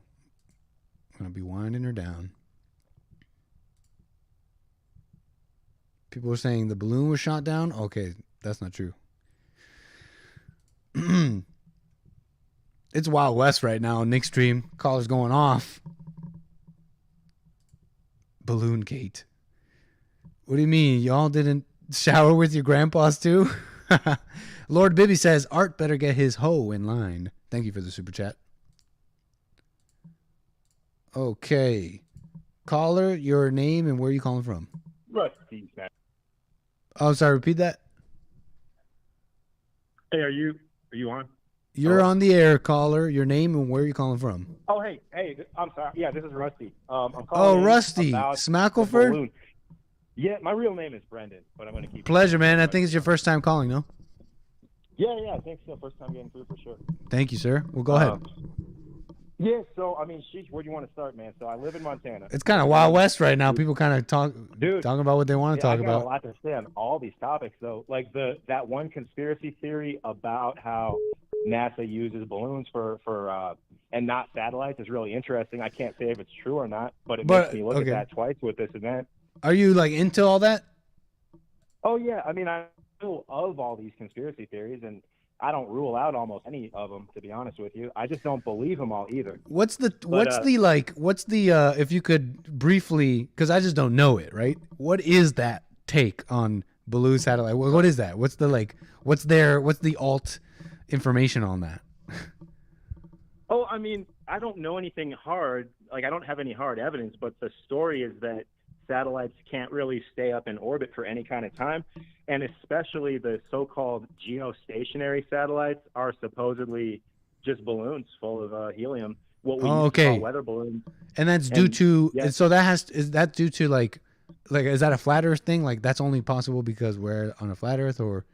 I'm gonna be winding her down. People are saying the balloon was shot down. Okay, that's not true. It's Wild West right now on Nick's stream. Caller's going off. Balloon Gate. What do you mean? Y'all didn't shower with your grandpas too? Lord Bibby says, Art better get his hoe in line. Thank you for the super chat. Okay. Caller, your name and where are you calling from? Rusty, man. Oh, sorry. Repeat that. Hey, are you on? You're on the air, caller. Your name and where are you calling from? Oh, hey, I'm sorry. Yeah, this is Rusty. I'm calling Rusty. 𝒏𝒊𝒄𝒊𝒂𝒍𝒔? Yeah, my real name is Brendan, but I'm going to keep Pleasure, man. I think it's your first time calling, no? Yeah, I think so. First time getting through for sure. Thank you, sir. Well, go ahead. Yeah, so, I mean, where do you want to start, man? So, I live in Montana. It's kind of Wild West right now. People kind of talking about what they want to talk about. I got a lot to say on all these topics, though. Like that one conspiracy theory about how NASA uses balloons for and not satellites is really interesting. I can't say if it's true or not, but it makes me look at that twice with this event. Are you like into all that? Oh yeah, I mean I know of all these conspiracy theories, and I don't rule out almost any of them, to be honest with you. I just don't believe them all either. What's the if you could briefly, because I just don't know it, right? What is that take on balloon satellite. What is that? What's the what's the alt information on that? Oh, I mean, I don't know anything hard. Like, I don't have any hard evidence, but the story is that satellites can't really stay up in orbit for any kind of time. And especially the so-called geostationary satellites are supposedly just balloons full of helium. What we used to call weather balloons. And that's due to, so is that due to like, is that a flat Earth thing? Like, that's only possible because we're on a flat Earth, or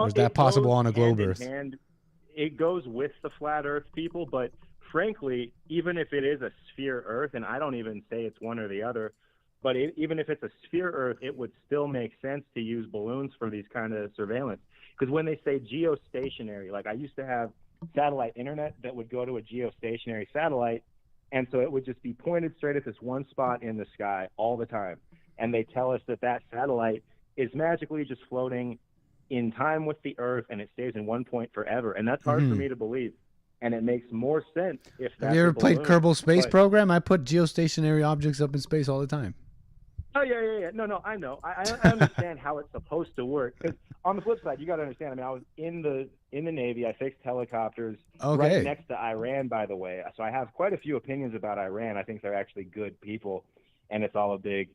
is that possible on a globe Earth? And it goes with the flat Earth people, but frankly, even if it is a sphere Earth, and I don't even say it's one or the other, but even if it's a sphere Earth, it would still make sense to use balloons for these kind of surveillance. Because when they say geostationary, like I used to have satellite internet that would go to a geostationary satellite, and so it would just be pointed straight at this one spot in the sky all the time. And they tell us that that satellite is magically just floating in time with the Earth, and it stays in one point forever. And that's hard for me to believe. And it makes more sense if that's Have you ever played Kerbal Space Program? I put geostationary objects up in space all the time. Oh, yeah. No, I know. I understand how it's supposed to work. Because on the flip side, you got to understand, I mean, I was in the Navy. I fixed helicopters right next to Iran, by the way. So I have quite a few opinions about Iran. I think they're actually good people, and it's all a big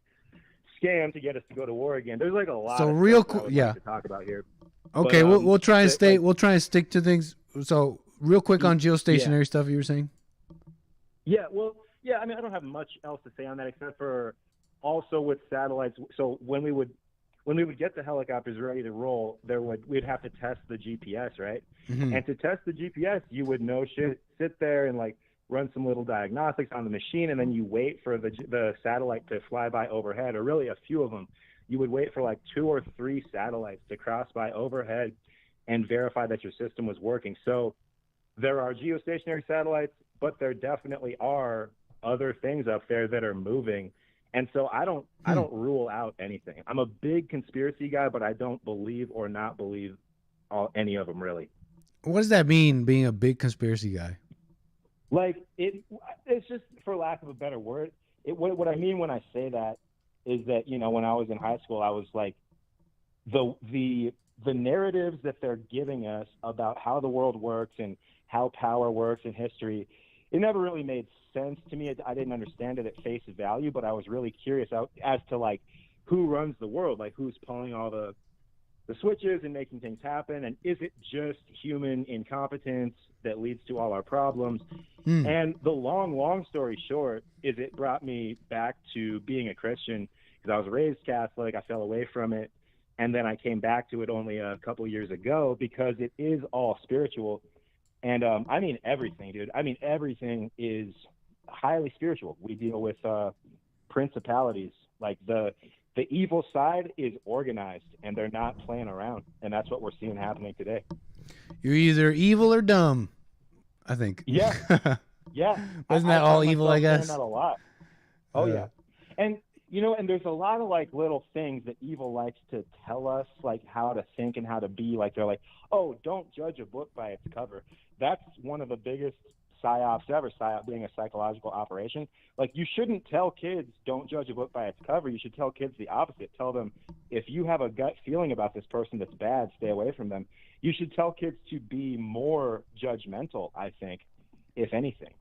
scam to get us to go to war again. There's like a lot of stuff to talk about here. Okay, but, we'll try and stay. We'll try and stick to things. So real quick on geostationary stuff you were saying. Yeah, well, yeah. I mean, I don't have much else to say on that except for also with satellites. So when we would get the helicopters ready to roll, we'd have to test the GPS, right? Mm-hmm. And to test the GPS, you would sit there and like run some little diagnostics on the machine, and then you wait for the satellite to fly by overhead, or really a few of them. You would wait for like 2 or 3 satellites to cross by overhead and verify that your system was working. So there are geostationary satellites, but there definitely are other things up there that are moving. And so I don't rule out anything. I'm a big conspiracy guy, but I don't believe or not believe any of them really. What does that mean, being a big conspiracy guy? Like it's just, for lack of a better word, what I mean when I say that is that, when I was in high school, I was like, the narratives that they're giving us about how the world works and how power works in history, it never really made sense to me. I didn't understand it at face value, but I was really curious as to like who runs the world, like who's pulling all the switches and making things happen, and is it just human incompetence that leads to all our problems? And the long story short is it brought me back to being a Christian, because I was raised Catholic. I fell away from it, and then I came back to it only a couple years ago, because it is all spiritual. And I mean everything, dude. I mean everything is highly spiritual. We deal with principalities. Like the evil side is organized, and they're not playing around, and that's what we're seeing happening today. You're either evil or dumb, I think. Yeah. Isn't that all evil, I guess? That a lot. Oh yeah. And and there's a lot of like little things that evil likes to tell us, like how to think and how to be. Like they're like, oh, don't judge a book by its cover. That's one of the biggest psyops ever, psyop being a psychological operation. Like, you shouldn't tell kids, don't judge a book by its cover. You should tell kids the opposite. Tell them, if you have a gut feeling about this person that's bad, stay away from them. You should tell kids to be more judgmental, I think, if anything.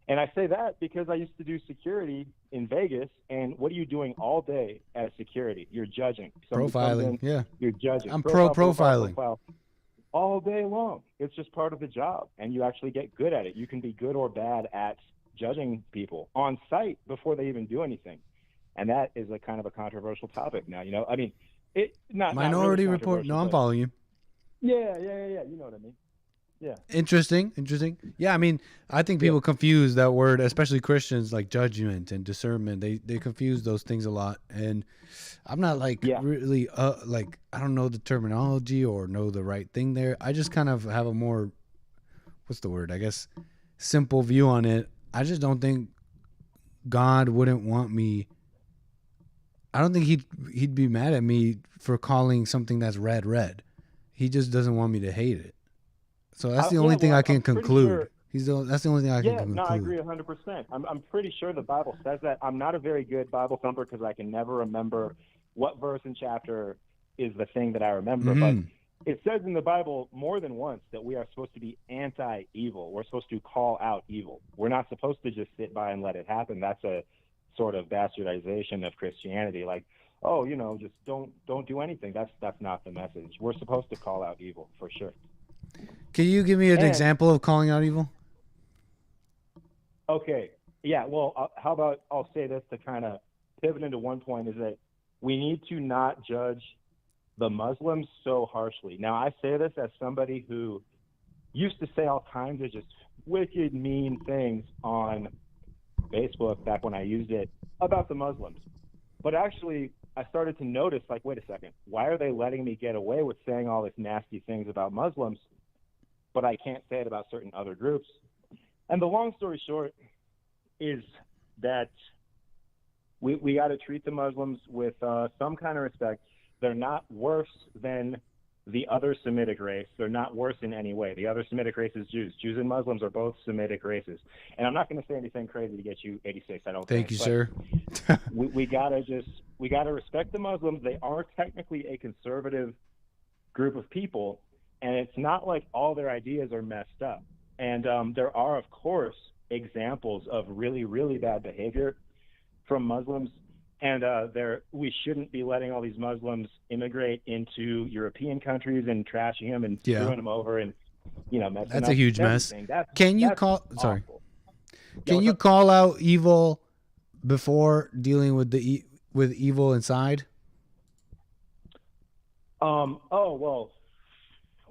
And I say that because I used to do security in Vegas, and what are you doing all day as security? You're judging. Profiling, yeah. You're judging. I'm profiling. Profile. All day long. It's just part of the job, and you actually get good at it. You can be good or bad at judging people on site before they even do anything, and that is a kind of a controversial topic now. I mean, Minority really Report. No, I'm following you. Yeah. You know what I mean? Yeah. Interesting. Yeah, I mean, I think people confuse that word, especially Christians, like judgment and discernment. They confuse those things a lot, and I'm not really like, I don't know the terminology or know the right thing there. I just kind of have a more, what's the word? I guess simple view on it. I just don't think God wouldn't want me. I don't think he'd be mad at me for calling something that's red. He just doesn't want me to hate it. So that's the only thing I can conclude. Sure. That's the only thing I can conclude. No, I agree 100%. I'm pretty sure the Bible says that. I'm not a very good Bible thumper because I can never remember what verse and chapter is the thing that I remember. But it says in the Bible more than once that we are supposed to be anti-evil. We're supposed to call out evil. We're not supposed to just sit by and let it happen. That's a sort of bastardization of Christianity. Like, oh, you know, just don't do anything. That's not the message. We're supposed to call out evil for sure. Can you give me an example of calling out evil? Okay. Yeah. Well, how about I'll say this to kind of pivot into one point, is that we need to not judge the Muslims so harshly. Now, I say this as somebody who used to say all kinds of just wicked, mean things on Facebook back when I used it about the Muslims. But actually, I started to notice, like, wait a second, why are they letting me get away with saying all these nasty things about Muslims, but I can't say it about certain other groups? And the long story short is that we got to treat the Muslims with some kind of respect. They're not worse than the other Semitic race. They're not worse in any way. The other Semitic race is Jews. Jews and Muslims are both Semitic races. And I'm not going to say anything crazy to get you 86. I don't think. Thank you, sir. we gotta respect the Muslims. They are technically a conservative group of people, and it's not like all their ideas are messed up. And there are, of course, examples of really, really bad behavior from Muslims. And we shouldn't be letting all these Muslims immigrate into European countries and trashing them and screwing them over and, you know, messing That's up a huge mess. Can you call? awful. Sorry. Yeah, Can you call out evil before dealing with with evil inside? Oh well,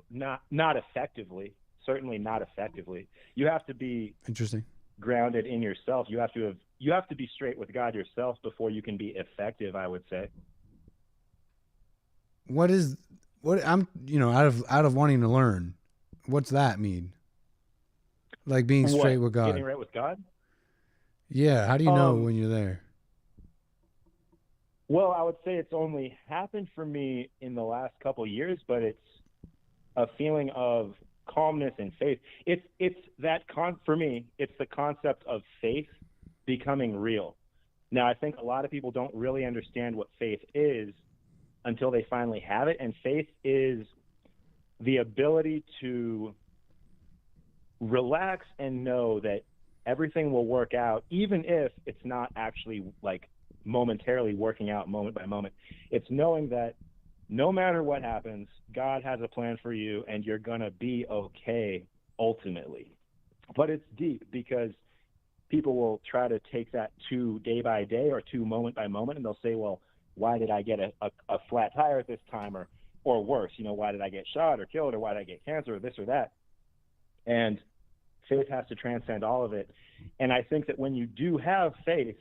not effectively. Certainly not effectively. You have to be Interesting. grounded in yourself. You have to be straight with God yourself before you can be effective, I would say. What I'm, you know, out of wanting to learn, what's that mean? Like being straight with God. Getting right with God? Yeah. How do you know when you're there? Well, I would say it's only happened for me in the last couple of years, but it's a feeling of calmness and faith. For me, it's the concept of faith becoming real. Now, I think a lot of people don't really understand what faith is until they finally have it. And faith is the ability to relax and know that everything will work out, even if it's not actually like momentarily working out moment by moment. It's knowing that no matter what happens, God has a plan for you and you're going to be okay ultimately. But it's deep because people will try to take that too day by day or too moment by moment, and they'll say, well, why did I get a flat tire at this time, or worse, you know, why did I get shot or killed, or why did I get cancer, or this or that? And faith has to transcend all of it. And I think that when you do have faith,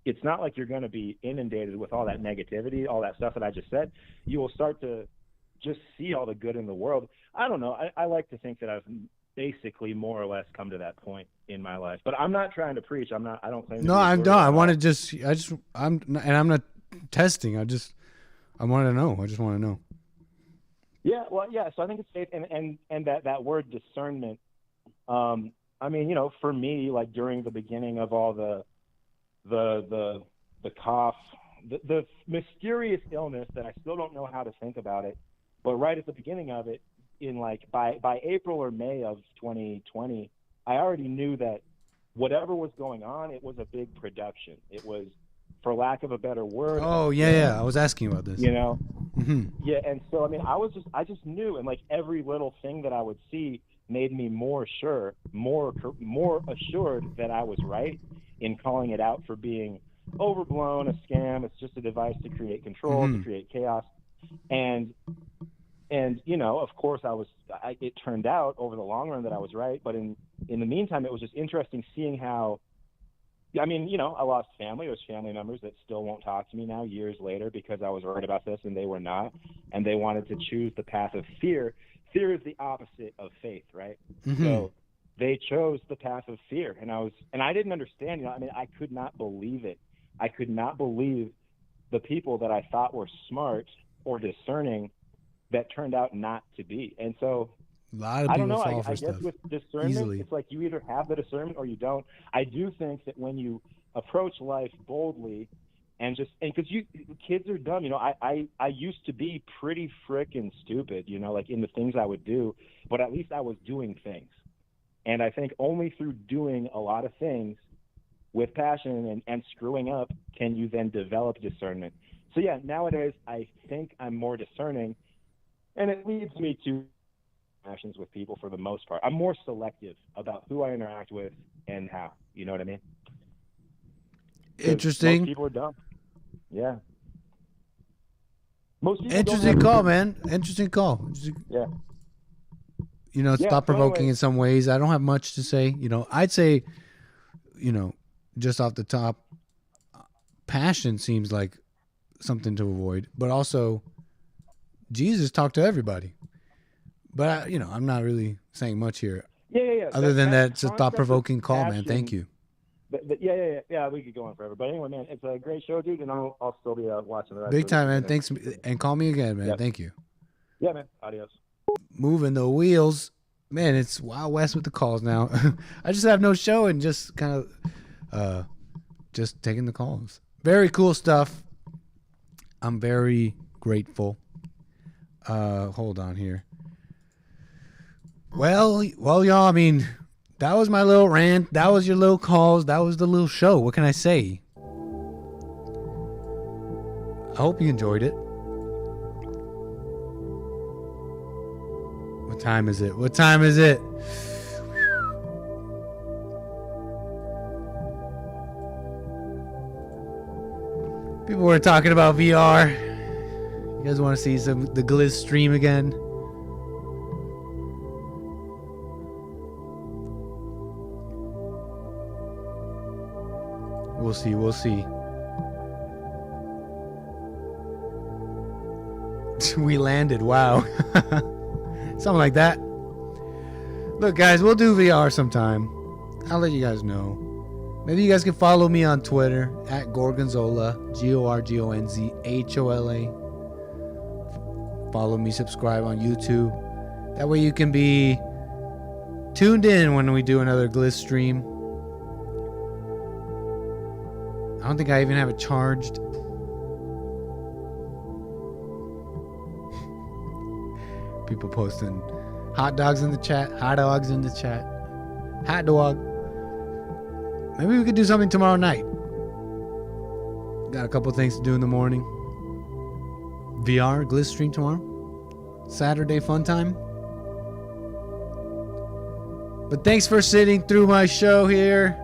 it's not like you're going to be inundated with all that negativity, all that stuff that I just said. You will start to just see all the good in the world. I don't know. I like to think that I've basically more or less come to that point in my life, but I'm not trying to preach. I don't claim. No, I'm not. I want to I'm not testing. I want to know. I just want to know. Yeah. Well, yeah. So I think it's faith and that word discernment. I mean, you know, for me, like during the beginning of all the cough, the mysterious illness that I still don't know how to think about it, but right at the beginning of it, in like by April or May of 2020, I already knew that whatever was going on, it was a big production. It was, for lack of a better word. Oh yeah. I was asking about this. You know. Mm-hmm. Yeah, and so I mean, I just knew, and like every little thing that I would see made me more assured that I was right in calling it out for being overblown, a scam. It's just a device to create control, to create chaos. And you know, of course, it turned out over the long run that I was right. But in the meantime, it was just interesting seeing how, I mean, you know, I lost family. There's family members that still won't talk to me now years later because I was worried about this and they were not. And they wanted to choose the path of fear. Fear is the opposite of faith, right? Mm-hmm. So they chose the path of fear. And I didn't understand, you know, I mean, I could not believe it. I could not believe the people that I thought were smart or discerning that turned out not to be. And so a lot of people I don't know, fall I for guess stuff with discernment, easily. It's like you either have the discernment or you don't. I do think that when you approach life boldly And because kids are dumb, I used to be pretty freaking stupid, like in the things I would do, but at least I was doing things. And I think only through doing a lot of things with passion and screwing up can you then develop discernment. So yeah, nowadays I think I'm more discerning, and it leads me to interactions with people for the most part. I'm more selective about who I interact with and how. You know what I mean? Interesting. Most people are dumb. Yeah. Most people Interesting call, man. Interesting call. Yeah. It's thought-provoking in some ways. I don't have much to say. I'd say, just off the top, passion seems like something to avoid. But also, Jesus talked to everybody. But, I'm not really saying much here. Yeah. Other than that, it's a thought-provoking call, man. Thank you. But yeah, we could go on forever. But anyway, man, it's a great show, dude, and I'll still be watching the rest. Big time, man. Thanks, and call me again, man. Yep. Thank you. Yeah, man. Adios. Moving the wheels, man. It's Wild West with the calls now. I just have no show and just kind of just taking the calls. Very cool stuff. I'm very grateful. Hold on here. Well, y'all. I mean, that was my little rant. That was your little calls. That was the little show. What can I say? I hope you enjoyed it. What time is it? What time is it? People were talking about VR. You guys want to see the Gliz stream again? We'll see. We'll see. We landed. Wow. Something like that. Look, guys, we'll do VR sometime. I'll let you guys know. Maybe you guys can follow me on Twitter at Gorgonzola, GORGONZOLA. Follow me, subscribe on YouTube. That way you can be tuned in when we do another Gliz stream. I don't think I even have it charged. People posting hot dogs in the chat. Hot dogs in the chat. Hot dog. Maybe we could do something tomorrow night. Got a couple things to do in the morning. VR, Gliz stream tomorrow. Saturday fun time. But thanks for sitting through my show here.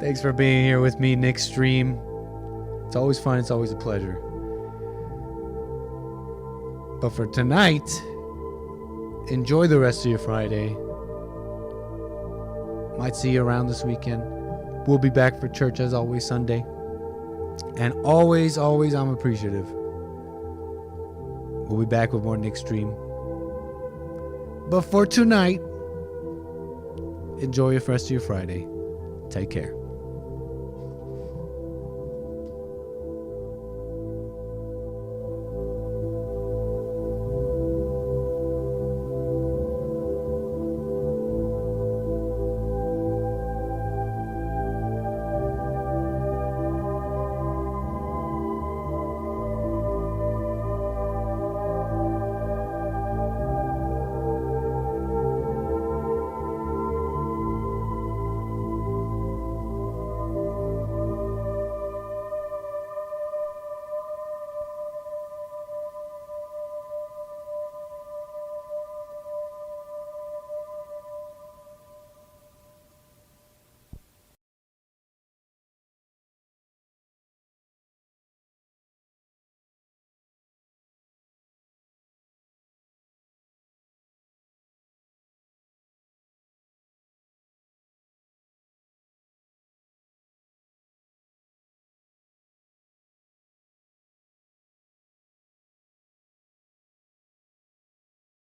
Thanks for being here with me, nickstream. It's always fun. It's always a pleasure. But for tonight, enjoy the rest of your Friday. Might see you around this weekend. We'll be back for church as always Sunday. And always, always, I'm appreciative. We'll be back with more nickstream. But for tonight, enjoy the rest of your Friday. Take care.